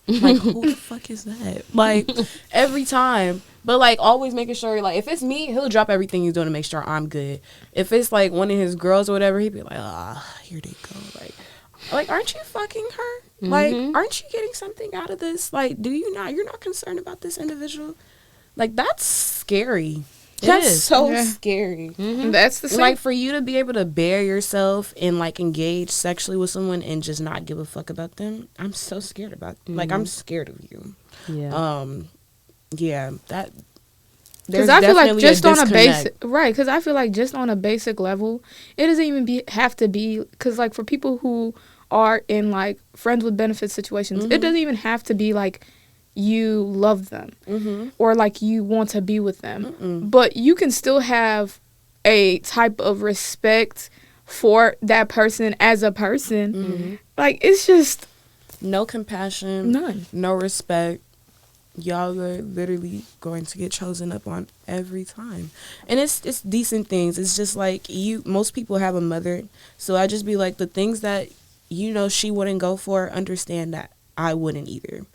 who the fuck is that? Like, every time. But like, always making sure, like, if it's me, he'll drop everything he's doing to make sure I'm good. If it's like one of his girls or whatever, he'd be like, here they go. Like, aren't you fucking her? Like, aren't you getting something out of this? Like, you're not concerned about this individual? Like, that's scary. That's so scary. That's the same. Like, for you to be able to bear yourself and like engage sexually with someone and just not give a fuck about them, I'm so scared about. Like, I'm scared of you. That. Because I feel like just on a basic, because I feel like just on a basic level, it doesn't even have to be, because like for people who are in like friends with benefits situations, it doesn't even have to be like you love them or like you want to be with them, but you can still have a type of respect for that person as a person. Like, it's just no compassion, none, no respect. Y'all are literally going to get chosen up on every time. And it's decent things. It's just like, most people have a mother, so I just be like, the things that you know she wouldn't go for, understand that I wouldn't either.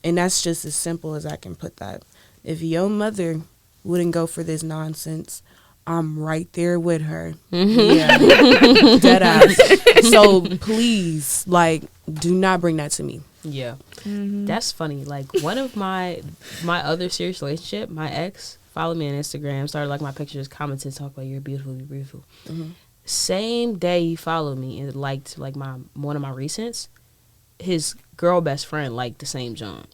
And that's just as simple as I can put that. If your mother wouldn't go for this nonsense, I'm right there with her. Yeah. Dead ass. So please, like, do not bring that to me. Yeah. That's funny. Like, one of my other serious relationship, my ex followed me on Instagram, started like my pictures, commented, talk about you're beautiful, you're beautiful. Same day he followed me and liked like one of my recents, his girl best friend liked the same John.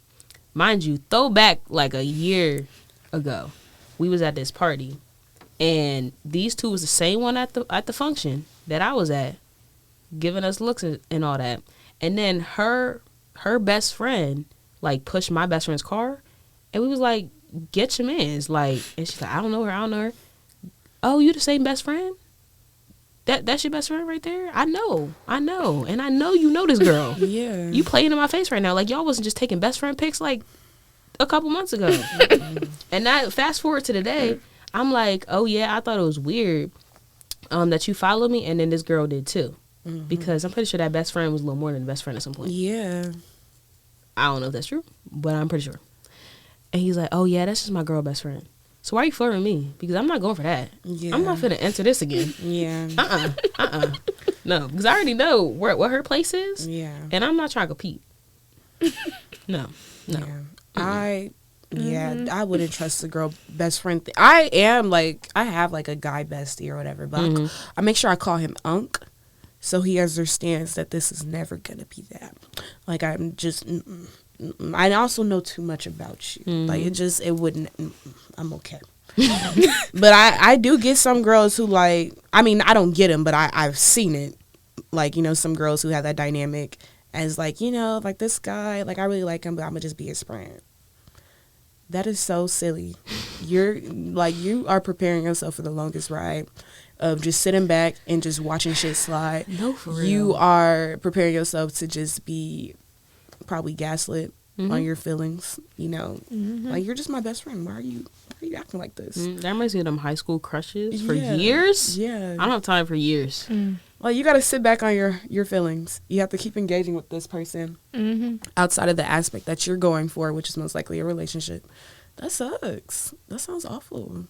Mind you, throw back like a year ago, we was at this party, and these two was the same one at the function that I was at, giving us looks and all that. And then her best friend like pushed my best friend's car, and we was like, get your mans, like, and she's like, I don't know her. Oh, you the same best friend? That's your best friend right there? I know. And I know you know this girl. Yeah. You playing in my face right now. Like, y'all wasn't just taking best friend pics like a couple months ago. And now, fast forward to today, I'm like, oh yeah, I thought it was weird that you followed me, and then this girl did too. Because I'm pretty sure that best friend was a little more than a best friend at some point. Yeah. I don't know if that's true, but I'm pretty sure. And he's like, oh yeah, that's just my girl best friend. So why are you flirting me? Because I'm not going for that. Yeah. I'm not finna enter this again. Yeah. No, because I already know what her place is. Yeah. And I'm not trying to compete. No. Yeah. I wouldn't trust the girl best friend. I have like a guy bestie or whatever, but I make sure I call him Unc, so he understands that this is never gonna be that. Like, I'm just, I also know too much about you. Like, it wouldn't, I'm okay. But I do get some girls who, like, I mean, I don't get them, but I've seen it. Like, you know, some girls who have that dynamic as, like, you know, like, this guy, like, I really like him, but I'm gonna just be his friend. That is so silly. You are preparing yourself for the longest ride of just sitting back and just watching shit slide. No, for real. You are preparing yourself to just be probably gaslit on your feelings, you know. Like, you're just my best friend. Why are you acting like this? That reminds me of them high school crushes for Yeah. years. Yeah. I don't have time for years. Like, you got to sit back on your feelings. You have to keep engaging with this person outside of the aspect that you're going for, which is most likely a relationship. That sucks. That sounds awful.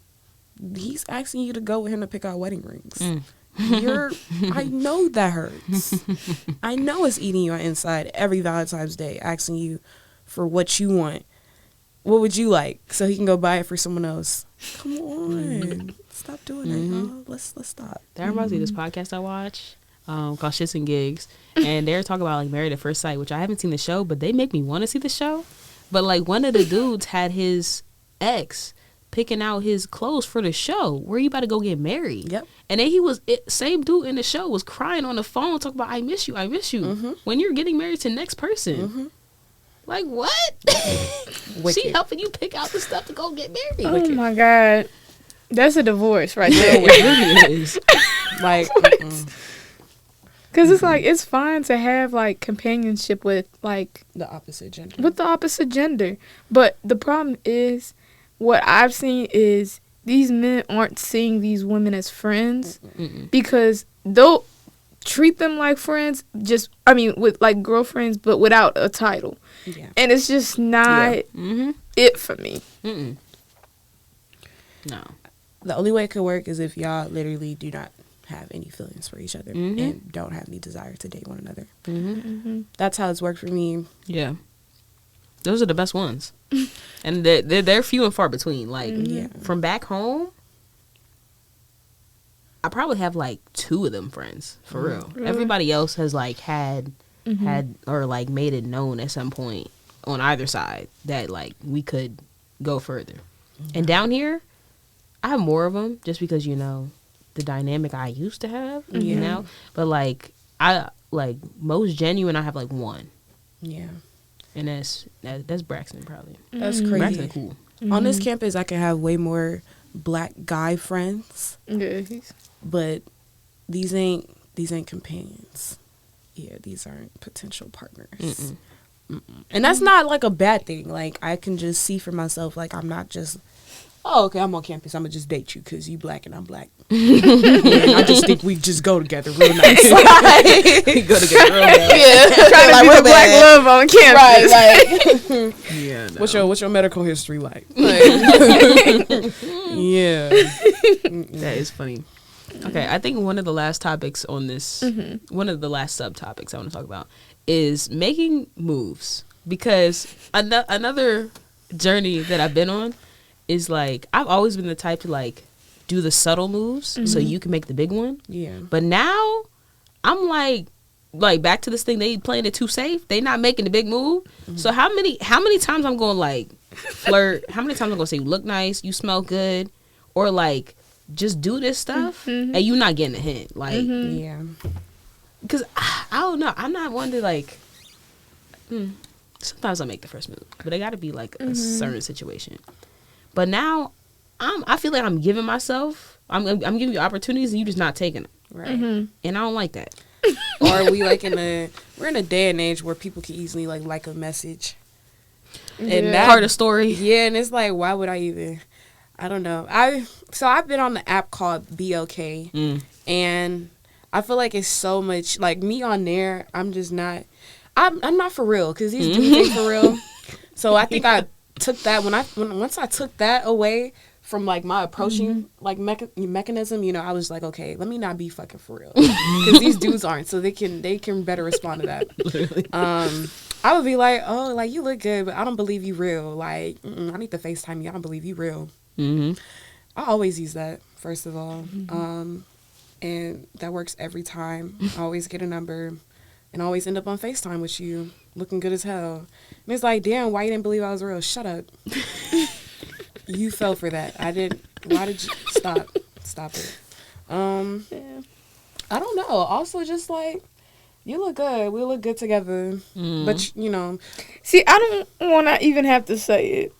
He's asking you to go with him to pick out wedding rings. I know that hurts. I know it's eating you on inside every Valentine's Day, asking you for what you want. What would you like? So he can go buy it for someone else. Come on. Stop doing it, y'all. Let's stop. That reminds me of this podcast I watch called Shits and Gigs. And they're talking about, like, Married at First Sight, which I haven't seen the show, but they make me want to see the show. But, like, one of the dudes had his ex picking out his clothes for the show. Where you about to go get married? Yep. And then same dude in the show was crying on the phone, talking about, I miss you. When you're getting married to the next person. Like, what? She helping you pick out the stuff to go get married. Oh my God. That's a divorce right there. It really is. Like, Because it's like, it's fine to have, like, companionship with, like, the opposite gender. with the opposite gender. But the problem is, what I've seen is these men aren't seeing these women as friends because they'll treat them like friends, with, like, girlfriends, but without a title. Yeah. And it's just not it for me. No. The only way it could work is if y'all literally do not have any feelings for each other and don't have any desire to date one another. That's how it's worked for me. Yeah. Those are the best ones. And they're few and far between. Like, from back home, I probably have, like, 2 of them friends, for real. Really? Everybody else has, like, had or, like, made it known at some point on either side that, like, we could go further. And down here, I have more of them just because, you know, the dynamic I used to have, you know? But, like, most genuine, I have, like, 1. Yeah. And that's Braxton, probably. That's crazy. Braxton cool. On this campus, I can have way more black guy friends, Yeah. but these ain't companions. Yeah, these aren't potential partners. And that's not, like, a bad thing. Like, I can just see for myself, like, I'm not just, oh, okay, I'm on campus, I'm gonna just date you because you black and I'm black. And I just think we just go together real nice. We go together real well. Yeah. Trying to Like, be we're the black bad. love on campus. Right, like, Yeah. No. what's your medical history like? Yeah. That is funny. Okay, I think one of the last topics on this, one of the last subtopics I want to talk about is making moves. Because another journey that I've been on is like, I've always been the type to like do the subtle moves so you can make the big one. Yeah. But now I'm like back to this thing, they playing it too safe. They not making the big move. So how many times I'm going to like flirt? How many times I'm going to say you look nice, you smell good, or like just do this stuff and you not getting a hint? Like, Yeah. because I don't know. I'm not one to like. Sometimes I make the first move, but it got to be like a certain situation. But now, I feel like I'm giving myself. I'm giving you opportunities, and you just not taking them. Right. And I don't like that. Or we like we're in a day and age where people can easily like a message. And that Part of the story. Yeah, and it's like, why would I even? I don't know. I've been on the app called Be Okay, and I feel like it's so much like me on there. I'm just not. I'm not for real because these dudes ain't for real. So I think I took that once I took that away from like my approaching like mechanism, you know, I was like, okay, let me not be fucking for real because these dudes aren't, so they can better respond to that. Literally. I would be like, oh, like you look good, but I don't believe you real. Like I need to FaceTime you. I don't believe you real. I always use that first of all, and that works every time. I always get a number. And always end up on FaceTime with you, looking good as hell. And it's like, damn, why you didn't believe I was real? Shut up. You fell for that. I didn't. Why did you stop? Stop it. I don't know. Also, just like you look good. We look good together. But you know, see, I don't want to even have to say it.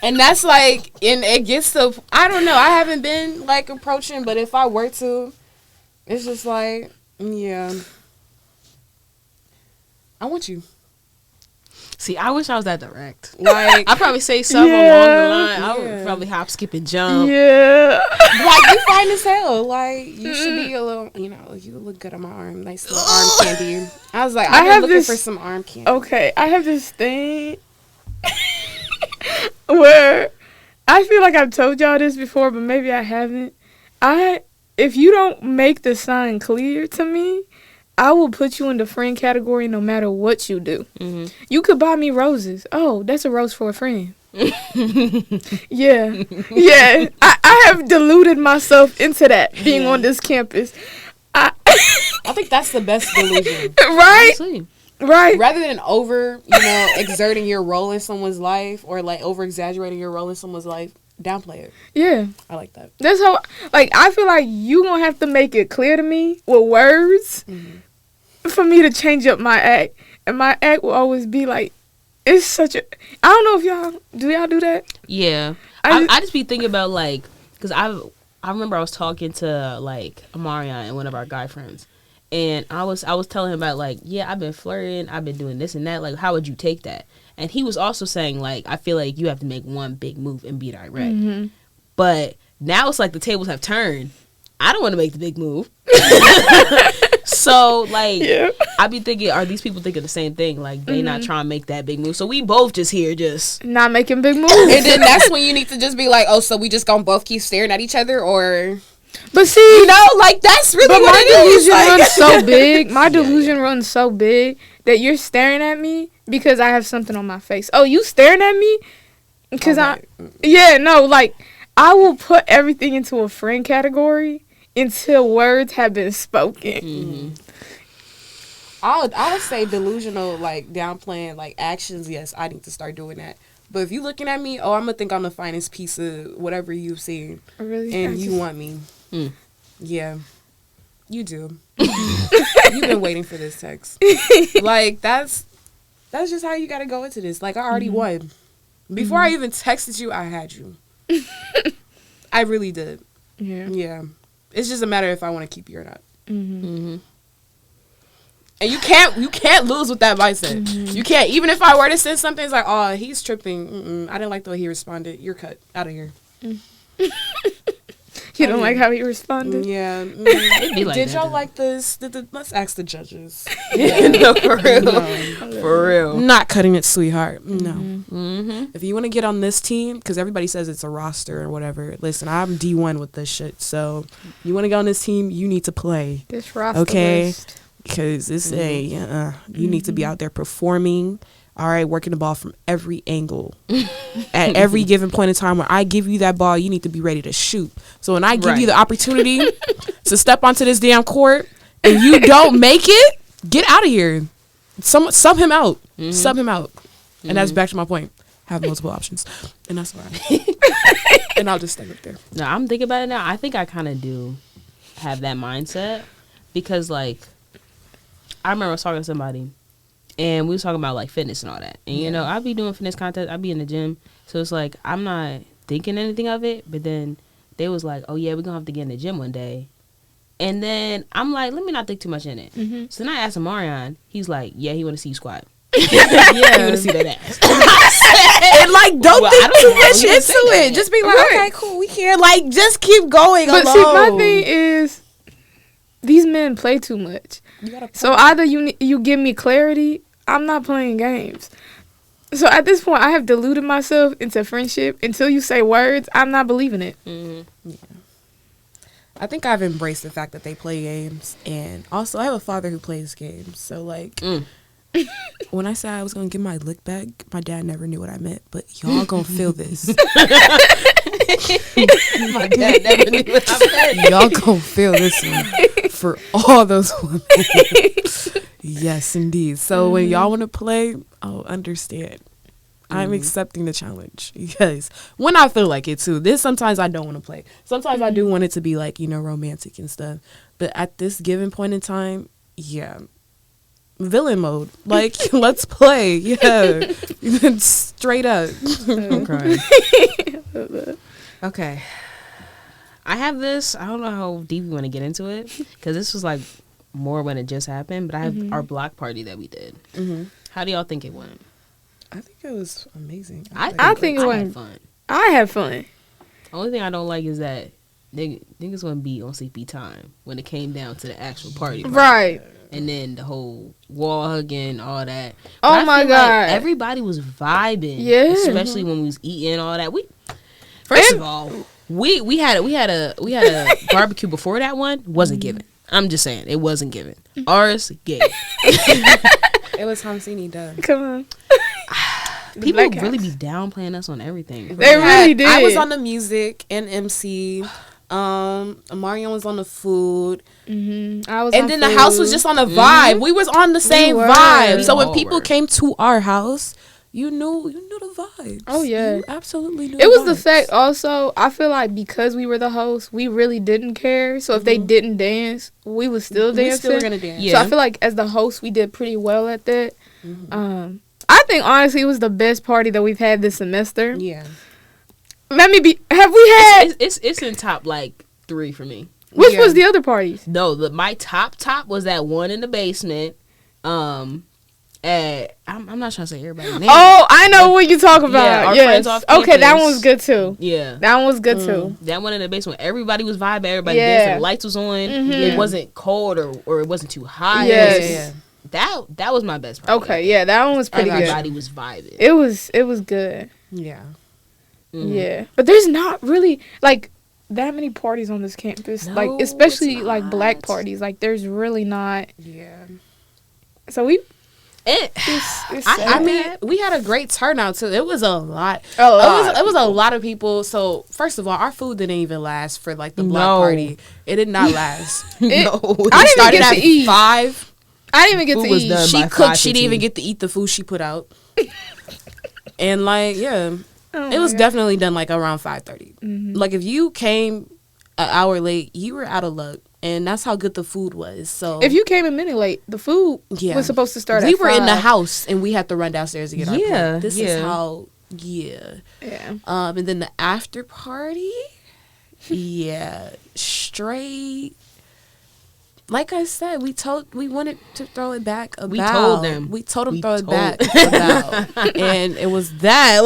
And that's like, and it gets to. I don't know. I haven't been like approaching, but if I were to, it's just like, yeah. I want you. See, I wish I was that direct. Like, I'd probably say something along the line. I would probably hop, skip, and jump. Yeah. like, you fine as hell. Like, you should be a little, you know, you look good on my arm. Nice little arm candy. I was like, I've been looking for some arm candy. Okay, I have this thing where I feel like I've told y'all this before, but maybe I haven't. If you don't make the sign clear to me, I will put you in the friend category no matter what you do. You could buy me roses. Oh, that's a rose for a friend. Yeah. I have deluded myself into that being on this campus. I think that's the best delusion. Right? Honestly. Right. Rather than exerting your role in someone's life or like over exaggerating your role in someone's life, downplay it. Yeah. I like that. That's how, like, I feel like you gonna have to make it clear to me with words for me to change up my act. And my act will always be like, it's such a, I don't know if y'all do that? Yeah. I just be thinking about, like, because I remember I was talking to, like, Amarion and one of our guy friends. And I was telling him about, like, yeah, I've been flirting, I've been doing this and that. Like, how would you take that? And he was also saying, like, I feel like you have to make one big move and be direct. But now it's like the tables have turned. I don't want to make the big move. So, like, I be thinking, are these people thinking the same thing? Like, they not trying to make that big move. So we both just here just not making big moves. And then that's when you need to just be like, oh, so we just gonna both keep staring at each other, or... But see, you know, like, that's really what my it is. delusion runs so big. My delusion runs so big that you're staring at me because I have something on my face. Oh, you staring at me? Because like, I will put everything into a friend category until words have been spoken. I would say delusional, like, downplaying, like, actions. Yes, I need to start doing that. But if you looking at me, I'm gonna think I'm the finest piece of whatever you've seen, and you want me. Yeah, you do. You've been waiting for this text. Like, that's just how you gotta go into this. Like, I already won. Before I even texted you, I had you. I really did. Yeah. It's just a matter if I want to keep you or not. And you can't lose with that mindset. You can't. Even if I were to send something, it's like, oh, he's tripping. I didn't like the way he responded. You're cut out of here. You don't like how he responded? Yeah. be like Did that, y'all though. like this? Let's ask the judges. No, for real. No. For real. Not cutting it, sweetheart. No. Mm-hmm. If you want to get on this team, because everybody says it's a roster or whatever, listen, I'm D1 with this shit. So you want to get on this team, you need to play. This roster Okay. list. Because it's you need to be out there performing. All right, working the ball from every angle. At every given point in time when I give you that ball, you need to be ready to shoot. So when I give you the opportunity to step onto this damn court and you don't make it, get out of here. Sub him out. Sub him out. And that's back to my point. Have multiple options. And that's why. And I'll just stay up there. No, I'm thinking about it now. I think I kind of do have that mindset because, like, I remember I was talking to somebody and we was talking about, like, fitness and all that. And, you know, I be doing fitness contests. I be in the gym. So it's like I'm not thinking anything of it. But then they was like, oh, yeah, we're going to have to get in the gym one day. And then I'm like, let me not think too much in it. So then I asked Marion. He's like, yeah, he want to see you squat. He want to see that ass. And like, don't think too much He didn't say into that. it. Just be like, Right. okay, cool, we can. Like, just keep going But alone. see, my thing is, these men play too much. So either you give me clarity, I'm not playing games. So at this point, I have deluded myself into friendship. Until you say words, I'm not believing it. I think I've embraced the fact that they play games, and also I have a father who plays games. So like, when I said I was gonna get my lick back, my dad never knew what I meant. But y'all gonna feel this. My dad never knew what I meant. Y'all gonna feel this one for all those women. Yes, indeed. So when y'all want to play, I'll understand. I'm accepting the challenge because when I feel like it too. This sometimes I don't want to play. Sometimes I do want it to be like, you know, romantic and stuff. But at this given point in time, yeah, villain mode. Like, let's play. Yeah, straight up. I'm crying. Okay. I have this. I don't know how deep we want to get into it because this was like more when it just happened. But I have our block party that we did. How do y'all think it went? I think it was amazing. I think it I went had fun. I had fun. Only thing I don't like is that niggas want to be on CP time when it came down to the actual party. Right. And then the whole wall hugging, all that. Oh But I my feel God. like everybody was vibing. Yeah. Especially when we was eating all that. First of all, we had a barbecue before that one. Wasn't given. I'm just saying it wasn't given. Ours gave. It was Hamsini done. Come on. People Black really House. be downplaying us on everything. They really did. I was on the music and MC. Marion was on the food. I was And on then the food. house was just on a vibe. We was on the same were. vibe. So when All people were. came to our house, you knew the vibes. Oh, yeah. You absolutely knew. It was the vibes. fact also, I feel like because we were the host, we really didn't care. So if they didn't dance, we was still dancing. We still were gonna dance. Yeah. So I feel like as the host, we did pretty well at that. I think honestly it was the best party that we've had this semester. Yeah. Have we had It's in top like 3 for me. which Yeah. was the other parties? No, my top was that one in the basement. I'm not trying to say everybody's name. Oh, I know what you talk about. our Yes. friends off Okay, that campus. one was good too. Yeah. That one was good too. That one in the basement, everybody was vibing, everybody Yeah. dancing, the lights was on, it wasn't cold or it wasn't too hot. Yes. That was my best party. Okay, yeah, that one was pretty good. Everybody was vibing. It was good. Yeah. Yeah, but there's not really like that many parties on this campus. No, like especially it's like black not. parties. Like there's really not. Yeah. So we. It, It's I sad. mean, we had a great turnout too. It was a lot. A lot. It was a lot of people. So first of all, our food didn't even last for like the block No. party. It did not last. I didn't even Started get at to eat. 5. I didn't even get Food to was eat. done. She by cooked. She didn't 5:15. even get to eat the food she put out. And like, yeah, Oh it was my God. definitely done like around 5:30. Like if you came an hour late, you were out of luck. And that's how good the food was. So If you came a minute late, the food Yeah. was supposed to start. we at were in the 5. house and we had to run downstairs to get our Yeah, plate. This yeah. is how. Yeah. Yeah. And then the after party, yeah, straight. like I said, we wanted to throw it back about. We told them. We told them throw it back about. And it was that.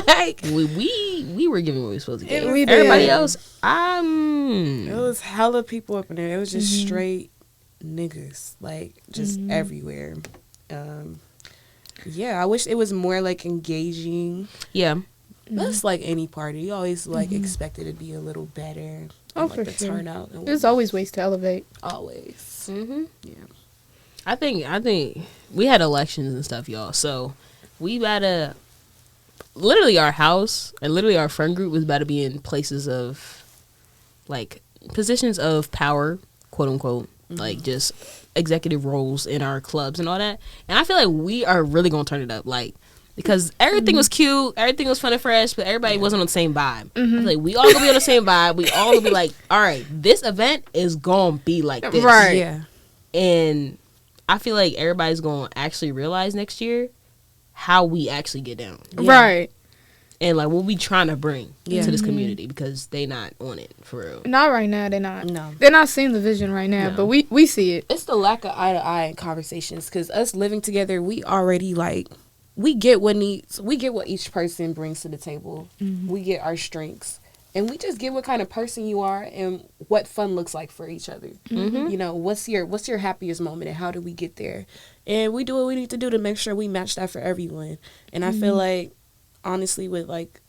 Like, we were giving what we were supposed to give. We did. Everybody else, it was hella people up in there. It was just straight niggas. Like, just everywhere. Yeah, I wish it was more, like, engaging. Yeah. That's like any party. You always, like, expect it to be a little better. Oh, like, for the sure. turnout. There's always ways to elevate. Always. Yeah. I think we had elections and stuff, y'all. So we gotta literally our house and literally our friend group was about to be in places of like positions of power, quote unquote, like just executive roles in our clubs and all that. And I feel like we are really gonna turn it up, like. Because everything was cute, everything was fun and fresh, but everybody wasn't on the same vibe. I feel like we all gonna be on the same vibe. We all gonna be like, all right, this event is gonna be like this. Right. Yeah. And I feel like everybody's gonna actually realize next year how we actually get down. Right. And like what we trying to bring to this community because they not on it for real. Not right now, they're not. No. They're not seeing the vision right now, but we see it. It's the lack of eye-to-eye in conversations. Because us living together, we already, like... we get what each person brings to the table. We get our strengths, and we just get what kind of person you are and what fun looks like for each other. You know, what's your happiest moment and how do we get there? And we do what we need to do to make sure we match that for everyone. And I feel like, honestly, with like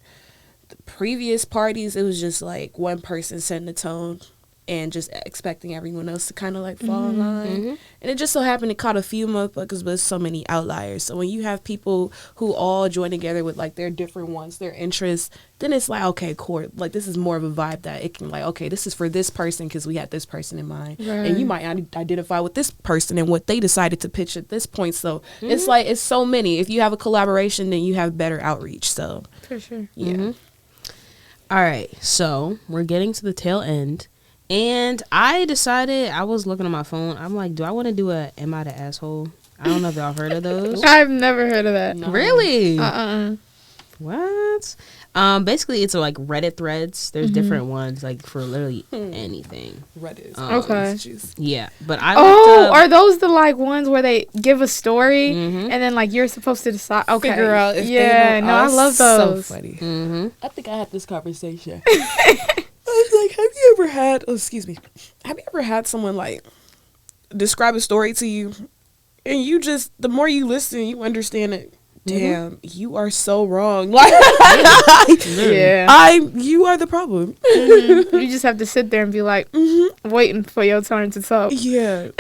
the previous parties, it was just like one person setting the tone and just expecting everyone else to kind of like fall in line. And it just so happened it caught a few motherfuckers, but so many outliers. So when you have people who all join together with like their different ones, their interests, then it's like, okay, cool. Like this is more of a vibe that it can like, okay, this is for this person because we had this person in mind. Right. And you might identify with this person and what they decided to pitch at this point. So it's like, it's so many. If you have a collaboration, then you have better outreach. So For sure. yeah. All right, so we're getting to the tail end. And I decided, I was looking on my phone. I'm like, do I want to do a Am I the Asshole? I don't know if y'all heard of those. I've never heard of that. No. Really? Uh-uh. What? Basically, it's like Reddit threads. There's different ones, like for literally anything. Reddit. Okay. Yeah, but I Oh, are those the like ones where they give a story and then like you're supposed to decide? Okay. Figure out if yeah, they know no, I us. love those. So funny. Mm-hmm. I think I had this conversation. I was like, have you ever had, have you ever had someone like describe a story to you and you just, the more you listen, you understand it. Damn, you are so wrong. Like, Yeah. you are the problem. You just have to sit there and be like, waiting for your turn to talk. Yeah.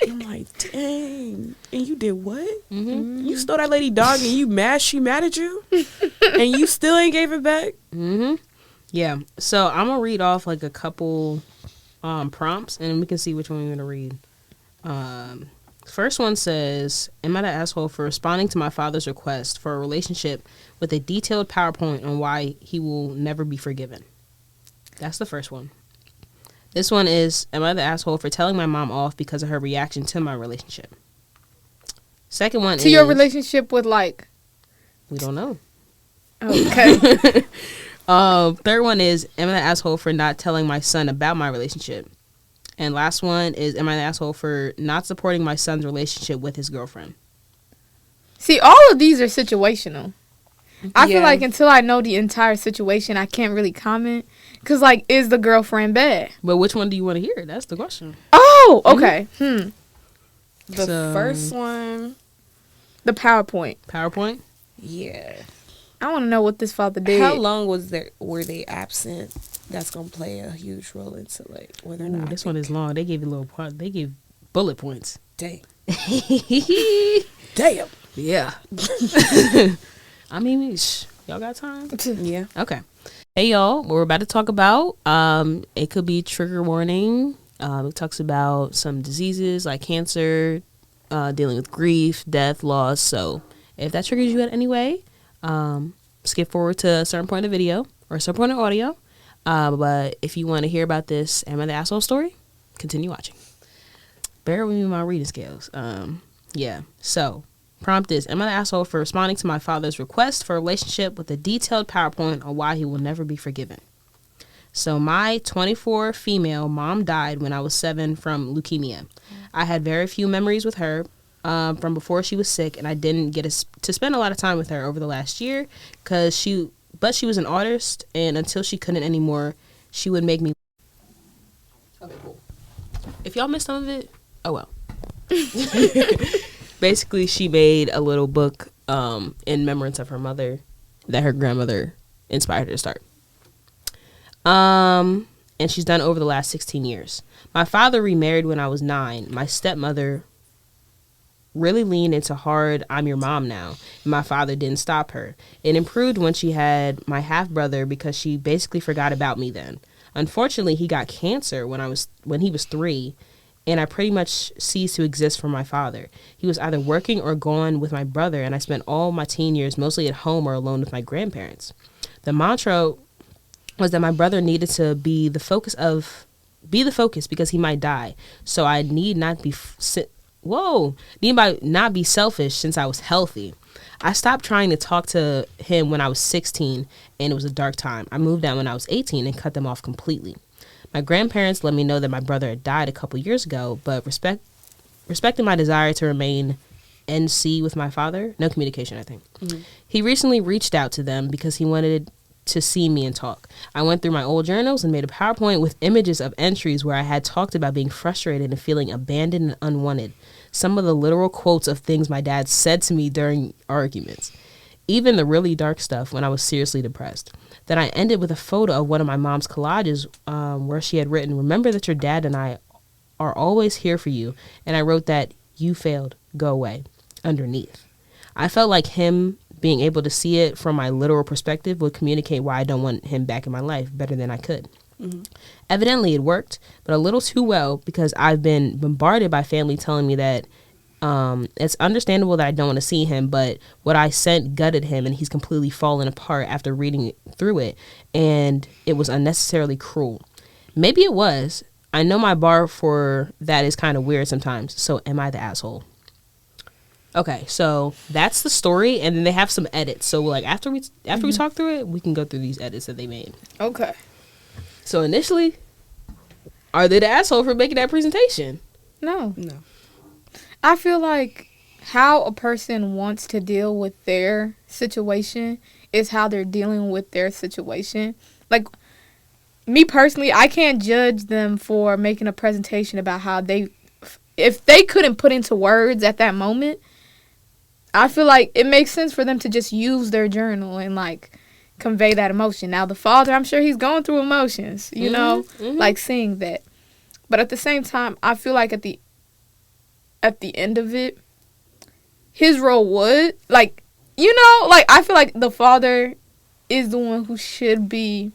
I'm like, dang. And you did what? You stole that lady dog and you mad she mad at you? And you still ain't gave it back? Yeah, so I'm going to read off like a couple prompts and we can see which one we're going to read. First one says, am I the asshole for responding to my father's request for a relationship with a detailed PowerPoint on why he will never be forgiven? That's the first one. This one is, am I the asshole for telling my mom off because of her reaction to my relationship? Second one is... To your relationship with like... We don't know. Okay. Third one is, am I the asshole for not telling my son about my relationship? And last one is, am I the asshole for not supporting my son's relationship with his girlfriend? See, all of these are situational. I feel like until I know the entire situation, I can't really comment. Because, like, is the girlfriend bad? But which one do you want to hear? That's the question. Oh, okay. The first one. The PowerPoint. PowerPoint? Yeah. I want to know what this father did. How long were they absent? That's gonna play a huge role into like whether or not. This one is long. They gave you a little part. They gave bullet points. Dang. Damn. Yeah. I mean, y'all got time? Yeah. Okay. Hey, y'all. What we're about to talk about, it could be trigger warning. It talks about some diseases like cancer, dealing with grief, death, loss. So if that triggers you in any way, skip forward to a certain point of the video or a certain point of audio. But if you want to hear about this Am I the Asshole story, continue watching. Bear with me with my reading skills. Yeah. So, prompt is, am I the asshole for responding to my father's request for a relationship with a detailed PowerPoint on why he will never be forgiven? So my 24 female mom died when I was 7 from leukemia. I had very few memories with her from before she was sick, and I didn't get to spend a lot of time with her over the last year because she was an artist, and until she couldn't anymore, she would make me. Okay, cool. If y'all missed some of it, oh well. Basically, she made a little book in remembrance of her mother that her grandmother inspired her to start. And she's done over the last 16 years. My father remarried when I was 9. My stepmother really leaned into hard, I'm your mom now. And my father didn't stop her. It improved when she had my half-brother because she basically forgot about me then. Unfortunately, he got cancer when he was 3, and I pretty much ceased to exist for my father. He was either working or gone with my brother, and I spent all my teen years mostly at home or alone with my grandparents. The mantra was that my brother needed to be the focus because he might die. So I need not be selfish since I was healthy. I stopped trying to talk to him when I was 16, and it was a dark time. I moved out when I was 18 and cut them off completely. My grandparents let me know that my brother had died a couple years ago, but respecting my desire to remain NC with my father, no communication, I think. Mm-hmm. He recently reached out to them because he wanted to see me and talk. I went through my old journals and made a PowerPoint with images of entries where I had talked about being frustrated and feeling abandoned and unwanted. Some of the literal quotes of things my dad said to me during arguments. Even the really dark stuff when I was seriously depressed. Then I ended with a photo of one of my mom's collages where she had written, "Remember that your dad and I are always here for you." And I wrote that, "You failed, go away," underneath. I felt like him being able to see it from my literal perspective would communicate why I don't want him back in my life better than I could. Mm-hmm. Evidently it worked, but a little too well because I've been bombarded by family telling me that it's understandable that I don't want to see him, but what I sent gutted him and he's completely fallen apart after reading through it, and it was unnecessarily cruel. Maybe it was. I know my bar for that is kind of weird sometimes, so am I the asshole? Okay, so that's the story, and then they have some edits. So like after we talk through it, we can go through these edits that they made. Okay. So initially, are they the asshole for making that presentation? No. I feel like how a person wants to deal with their situation is how they're dealing with their situation. Like, me personally, I can't judge them for making a presentation about how if they couldn't put into words at that moment, I feel like it makes sense for them to just use their journal and, like, convey that emotion. Now, the father, I'm sure he's going through emotions, you know, like seeing that. But at the same time, I feel like at the end of it, his role would, like, you know, like, I feel like the father is the one who should be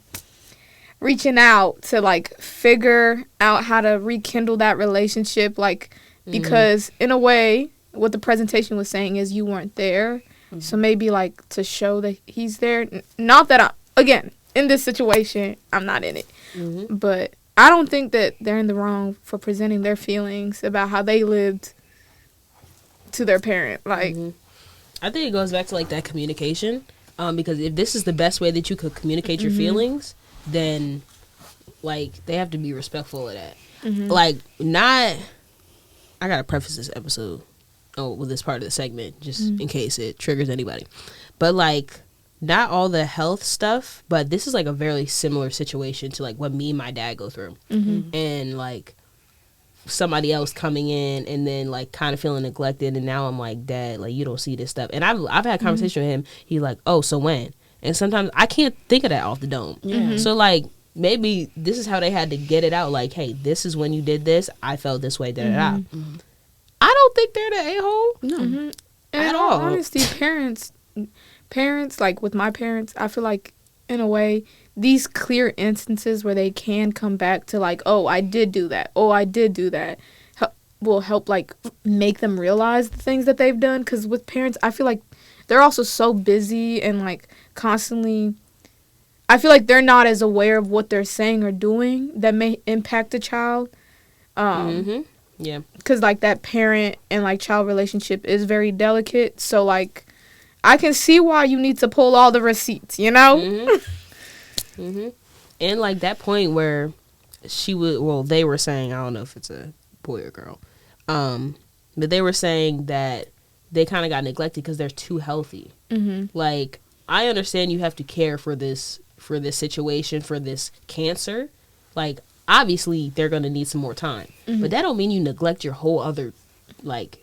reaching out to, like, figure out how to rekindle that relationship, like, because in a way, what the presentation was saying is you weren't there. Mm-hmm. So maybe, like, to show that he's there. Not that again, in this situation, I'm not in it. Mm-hmm. But I don't think that they're in the wrong for presenting their feelings about how they lived to their parent. Like, I think it goes back to, like, that communication. Because if this is the best way that you could communicate your feelings, then, like, they have to be respectful of that. Mm-hmm. Like, I gotta preface this episode with this part of the segment, just in case it triggers anybody. But, like, not all the health stuff, but this is, like, a very similar situation to, like, what me and my dad go through. Mm-hmm. And, like, somebody else coming in and then, like, kind of feeling neglected, and now I'm like, Dad, like, you don't see this stuff. And I've had a conversation with him. He's like, oh, so when? And sometimes I can't think of that off the dome. Mm-hmm. So, like, maybe this is how they had to get it out. Like, hey, this is when you did this. I felt this way, da-da-da. Mm-hmm. I don't think they're the a-hole. No. Mm-hmm. At all. Honestly, parents, like, with my parents, I feel like, in a way, these clear instances where they can come back to, like, oh, I did do that. Oh, I did do that. Will help, like, make them realize the things that they've done. Because with parents, I feel like they're also so busy and, like, constantly, I feel like they're not as aware of what they're saying or doing that may impact a child. Yeah. Because, like, that parent and, like, child relationship is very delicate. So, like, I can see why you need to pull all the receipts, you know? And like that point where they were saying, I don't know if it's a boy or girl, but they were saying that they kind of got neglected because they're too healthy. Mm-hmm. Like, I understand you have to care for this situation, for this cancer. Like, obviously they're going to need some more time, but that don't mean you neglect your whole other, like,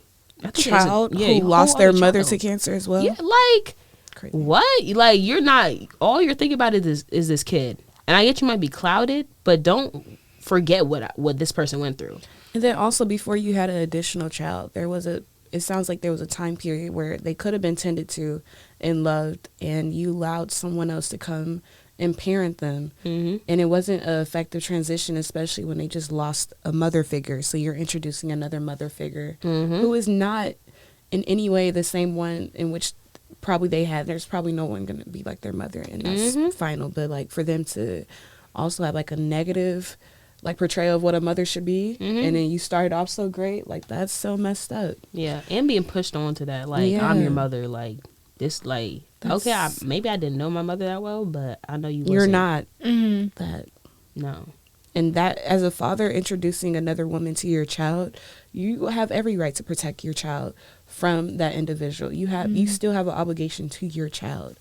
child who lost their mother to cancer as well. Yeah, like, crazy. What? Like, you're not, all you're thinking about is this kid. And I get you might be clouded, but don't forget what this person went through. And then also, before you had an additional child, it sounds like there was a time period where they could have been tended to and loved, and you allowed someone else to come and parent them. Mm-hmm. And it wasn't an effective transition, especially when they just lost a mother figure. So you're introducing another mother figure who is not in any way the same one in which probably they had. There's probably no one going to be like their mother, and that's final. But like, for them to also have like a negative like portrayal of what a mother should be, and then you started off so great, like, that's so messed up. Yeah, and being pushed on to that, like, I'm your mother, like, this, like, okay, maybe I didn't know my mother that well, but I know you're not that. No. And that, as a father introducing another woman to your child, you have every right to protect your child from that individual. You still have an obligation to your child.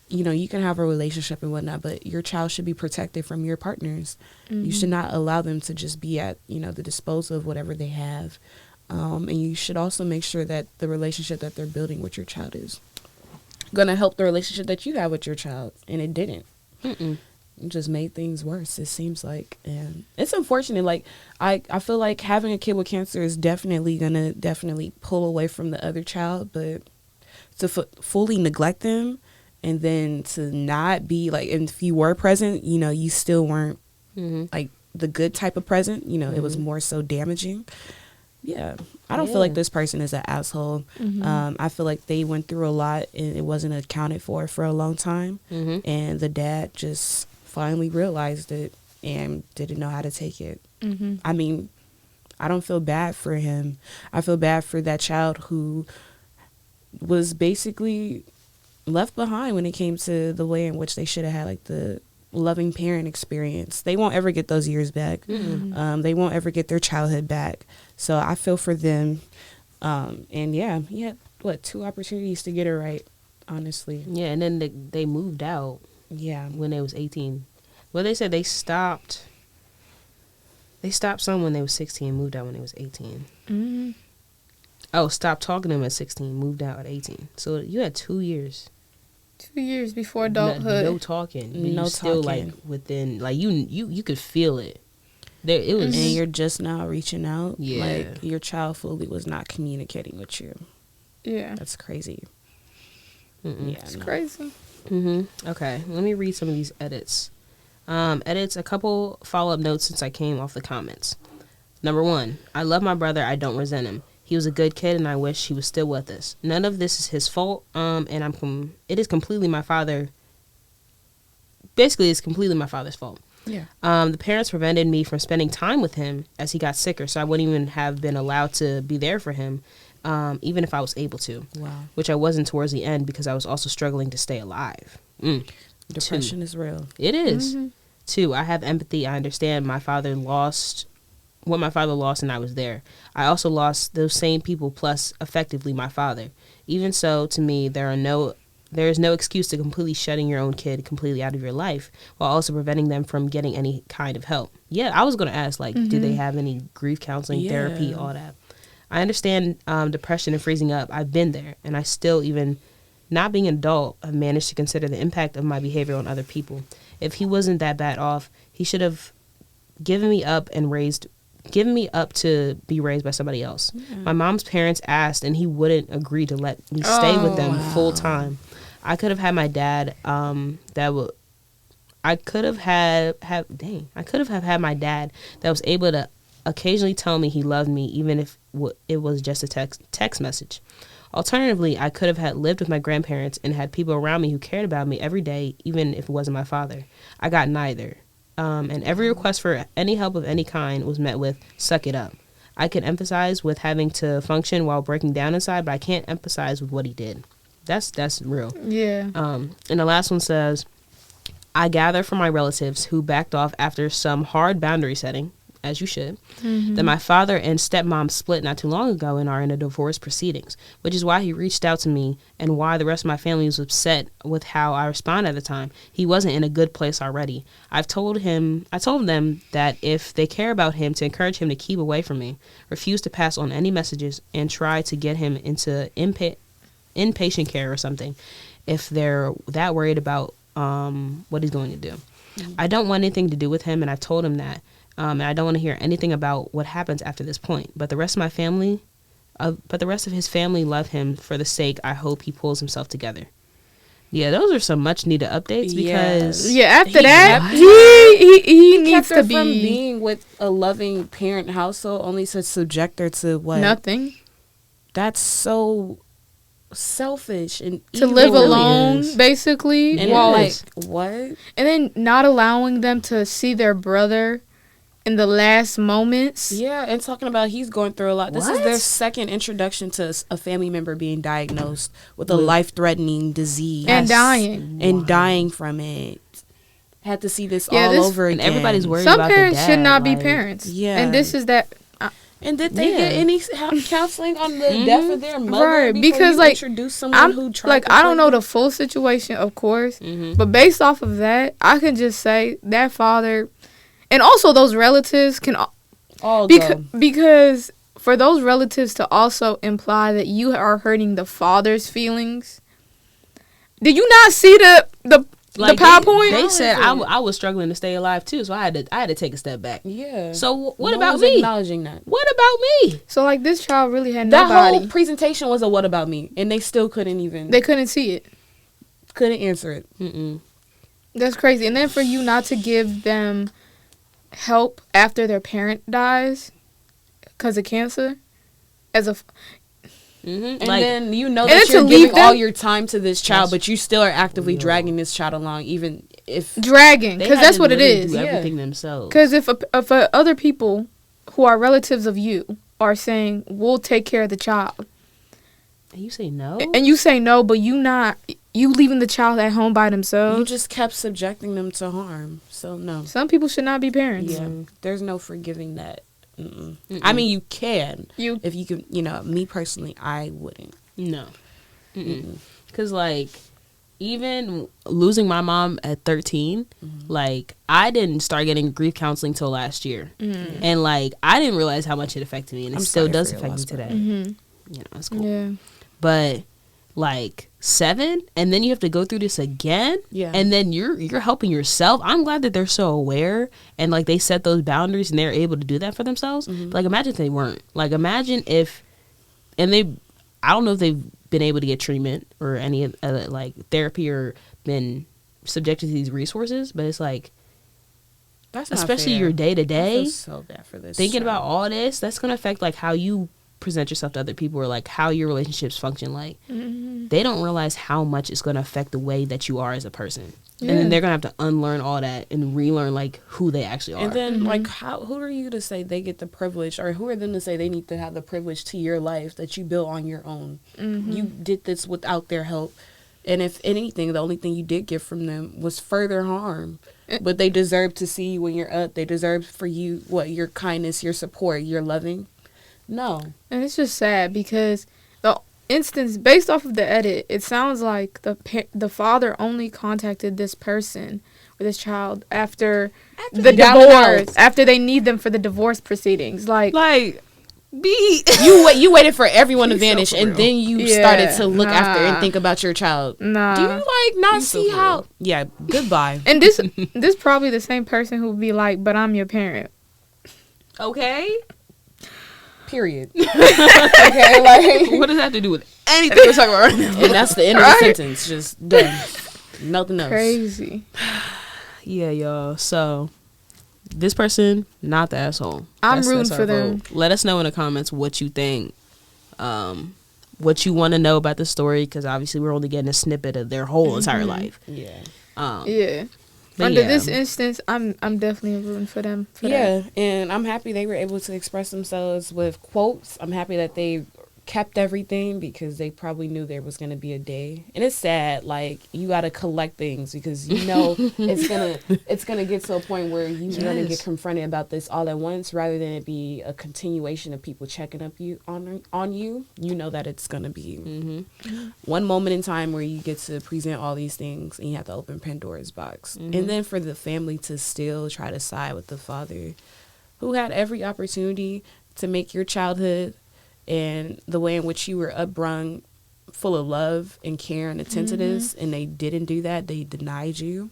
You know, you can have a relationship and whatnot, but your child should be protected from your partners. You should not allow them to just be at, the disposal of whatever they have. And you should also make sure that the relationship that they're building with your child is going to help the relationship that you have with your child. And it didn't. It just made things worse, it seems like. And it's unfortunate. Like, I feel like having a kid with cancer is definitely going to pull away from the other child, but to fully neglect them, and then to not be, like, and if you were present, you still weren't, like, the good type of present. It was more so damaging. Yeah. I don't feel like this person is an asshole. I feel like they went through a lot, and it wasn't accounted for a long time. And the dad just finally realized it and didn't know how to take it. I mean, I don't feel bad for him. I feel bad for that child who was basically left behind when it came to the way in which they should have had, like, the loving parent experience. They won't ever get those years back. They won't ever get their childhood back. So I feel for them. And yeah, he had 2 opportunities to get it right, honestly. Yeah, and then they moved out. Yeah, when they was 18. Well, they said they stopped some when they was 16, moved out when they was 18. Oh, stopped talking to him at 16, moved out at 18. So you had 2 years. 2 years before adulthood. No talking. No still talking. Like, within, like, you could feel it. It was, and you're just now reaching out. Yeah. Like, your child fully was not communicating with you. Yeah. That's crazy. Yeah, it's crazy. Okay, let me read some of these edits. A couple follow-up notes since I came off the comments. Number 1, I love my brother. I don't resent him. He was a good kid, and I wish he was still with us. None of this is his fault, and it is completely my father. Basically, it's completely my father's fault. Yeah. The parents prevented me from spending time with him as he got sicker, so I wouldn't even have been allowed to be there for him, even if I was able to. Wow. Which I wasn't towards the end because I was also struggling to stay alive. Depression is real. It is. 2, I have empathy. I understand what my father lost, and I was there. I also lost those same people, plus effectively my father. Even so, to me, there is no excuse to completely shutting your own kid completely out of your life while also preventing them from getting any kind of help. Yeah, I was going to ask, like, do they have any grief counseling, therapy, all that? I understand depression and freezing up. I've been there, and I still, even not being an adult, have managed to consider the impact of my behavior on other people. If he wasn't that bad off, he should have given me up to be raised by somebody else. Yeah. My mom's parents asked, and he wouldn't agree to let me stay with them full time. I could have had my dad. I could have had my dad that was able to occasionally tell me he loved me, even if it was just a text message. Alternatively, I could have lived with my grandparents and had people around me who cared about me every day, even if it wasn't my father. I got neither. And every request for any help of any kind was met with, suck it up. I can empathize with having to function while breaking down inside, but I can't empathize with what he did. That's real. Yeah. And the last one says, I gather from my relatives who backed off after some hard boundary setting, as you should, that my father and stepmom split not too long ago and are in a divorce proceedings, which is why he reached out to me and why the rest of my family was upset with how I responded at the time. He wasn't in a good place already. I told them that if they care about him, to encourage him to keep away from me, refuse to pass on any messages, and try to get him into inpatient care or something if they're that worried about what he's going to do. I don't want anything to do with him, and I told him that. And I don't want to hear anything about what happens after this point. But the rest of his family love him for the sake. I hope he pulls himself together. Yeah, those are some much needed updates because after that he needs to be from being with a loving parent household only to subject her to what? Nothing. That's so selfish and to live alone, basically. And like what? And then not allowing them to see their brother in the last moments. Yeah, and talking about he's going through a lot. This is their second introduction to a family member being diagnosed with a life-threatening disease. And dying. And dying from it. Had to see this all over again. And everybody's worried Some about the parents dad, should not be parents. Yeah. And this is that. And did they get any counseling on the death of their mother? Right, because like introduce someone who tried like to I don't know the full situation, of course, but based off of that, I can just say that father, and also those relatives can all go. Because for those relatives to also imply that you are hurting the father's feelings. Did you not see the PowerPoint? They said I was struggling to stay alive too, so I had to take a step back. Yeah. So what about me? Acknowledging that. What about me? So like this child really had that nobody. whole presentation was a what about me, and they still couldn't even. They couldn't see it. Couldn't answer it. That's crazy. And then for you not to give them help after their parent dies because of cancer, as a. And like, then you know that you're giving all your time to this child, but you still are actively dragging this child along, even if dragging, because that's what it is. Do everything themselves. Because if other people who are relatives of you are saying we'll take care of the child, and you say no, and you say no, but you leaving the child at home by themselves, you just kept subjecting them to harm. So no, some people should not be parents. Yeah, there's no forgiving that. I mean, you can. If you can, me personally, I wouldn't. No. Because, like, even losing my mom at 13, like, I didn't start getting grief counseling till last year. And, like, I didn't realize how much it affected me. And it still does affect me today. It's cool. Yeah. But, like, 7, and then you have to go through this again. Yeah. And then you're helping yourself. I'm glad that they're so aware and like they set those boundaries and they're able to do that for themselves. But, like, imagine if they weren't. Like, imagine if, and I don't know if they've been able to get treatment or any like therapy or been subjected to these resources, but it's like, that's especially your day to day. So bad for this. Thinking about all this, that's gonna affect like how you present yourself to other people or like how your relationships function. Like they don't realize how much it's going to affect the way that you are as a person. And then they're going to have to unlearn all that and relearn like who they actually are. And then like who are you to say they get the privilege, or who are them to say they need to have the privilege to your life that you built on your own? You did this without their help. And if anything, the only thing you did get from them was further harm. But they deserve to see you when you're up. They deserve for you your kindness, your support, your loving. No. And it's just sad because the instance, based off of the edit, it sounds like the father only contacted this person or this child after the divorce, after they need them for the divorce proceedings. Like you waited for everyone to vanish, and then you started to look after and think about your child. Do you not see how? Yeah, goodbye. And this probably the same person who would be like, "But I'm your parent." Okay. Period. Okay, like what does that have to do with anything we're talking about right now? And that's the end of the sentence. Just done. Nothing else. Crazy. Yeah, y'all. So this person, not the asshole. I'm rooting for them. Let us know in the comments what you think, what you want to know about the story, because obviously we're only getting a snippet of their whole entire life. Yeah. Yeah. Under this instance, I'm definitely rooting for them. And I'm happy they were able to express themselves with quotes. I'm happy that they kept everything because they probably knew there was going to be a day. And it's sad, like, you got to collect things because you know it's gonna get to a point where you're going to get confronted about this all at once, rather than it be a continuation of people checking up on you. You know that it's going to be one moment in time where you get to present all these things and you have to open Pandora's box. And then for the family to still try to side with the father who had every opportunity to make your childhood and the way in which you were upbrung full of love and care and attentiveness, and they didn't do that. They denied you.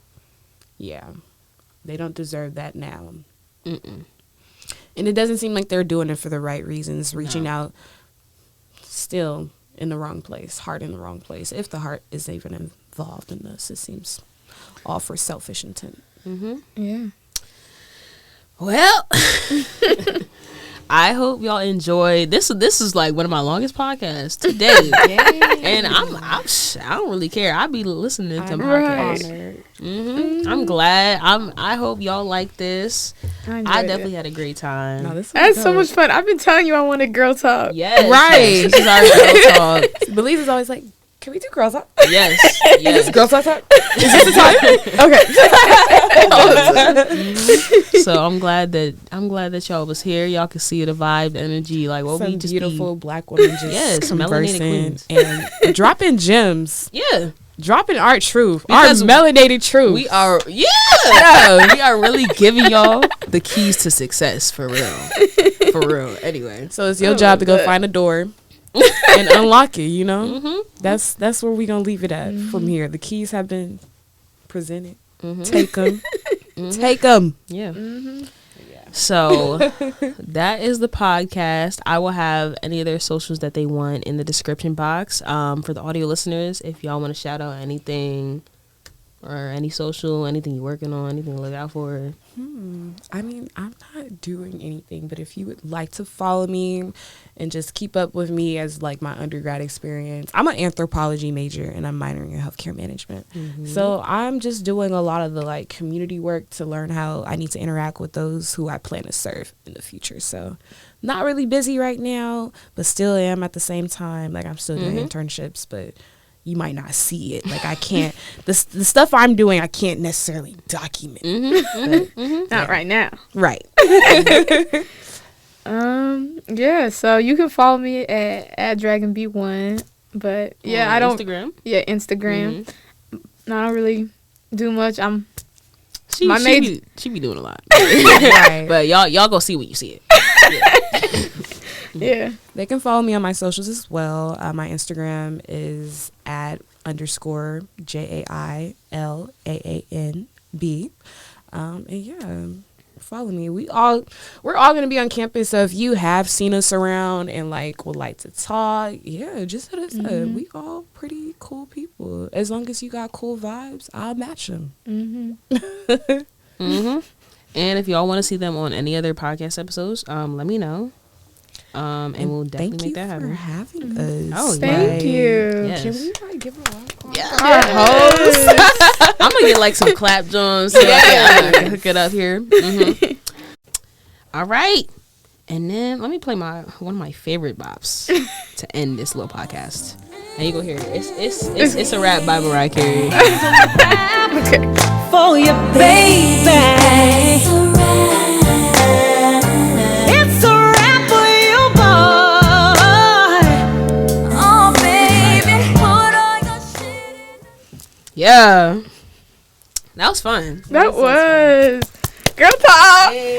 Yeah. They don't deserve that now. And it doesn't seem like they're doing it for the right reasons, reaching out still in the wrong place, heart in the wrong place. If the heart is even involved in this, it seems all for selfish intent. Yeah. Well, I hope y'all enjoyed this. This is like one of my longest podcasts to date, and I don't really care. I be listening to podcasts. I'm glad. I hope y'all like this. I definitely had a great time. No, That's so much fun. I've been telling you I wanted girl talk. Yes, right. This is our girl talk. Belise is always like, can we do girl talk? Yes. Is this girl talk? Is this the time? Okay. So I'm glad that y'all was here. Y'all could see the vibe, the energy, like what we just beautiful black women just melanated conversing queens and dropping gems. Yeah. Dropping our truth, Because our melanated truth. We are, we are really giving y'all the keys to success, for real. Anyway, so it's your job to go find a door and unlock it. You know, that's where we gonna leave it at from here. The keys have been presented. Take them, take them. Yeah. So that is the podcast. I will have any of their socials that they want in the description box. For the audio listeners, if y'all want to shout out anything or any social, anything you're working on, anything to look out for. I mean, I'm not doing anything, but if you would like to follow me and just keep up with me as like my undergrad experience, I'm an anthropology major and I'm minoring in healthcare management. So I'm just doing a lot of the like community work to learn how I need to interact with those who I plan to serve in the future. So not really busy right now, but still am at the same time. Like I'm still doing internships, but you might not see it. Like I can't, the stuff I'm doing, I can't necessarily document. Not right now. Right. Yeah, so you can follow me at DragonB1. But yeah, I don't. Instagram? Yeah, Instagram. No, I don't really do much. She be doing a lot. Right. But y'all go see when you see it. Yeah. They can follow me on my socials as well. My Instagram is @_JAILAANB. And yeah, follow me. We're all gonna be on campus. So if you have seen us around and like would like to talk, yeah, just hit us up. We all pretty cool people. As long as you got cool vibes, I'll match them. And if y'all want to see them on any other podcast episodes, let me know. And we'll definitely make that happen. Thank you for having us. Oh, Thank you. Yes. Can we like give a round of applause? Yeah. I'm gonna get like some clap drums so I can hook it up here. All right, and then let me play one of my favorite bops to end this little podcast. And you go hear it. It's a rap by Mariah Carey. Okay. For your baby. It's a rap for you, boy. Oh, baby, put all your shit in. Yeah, that was fun. That was girl talk. Hey.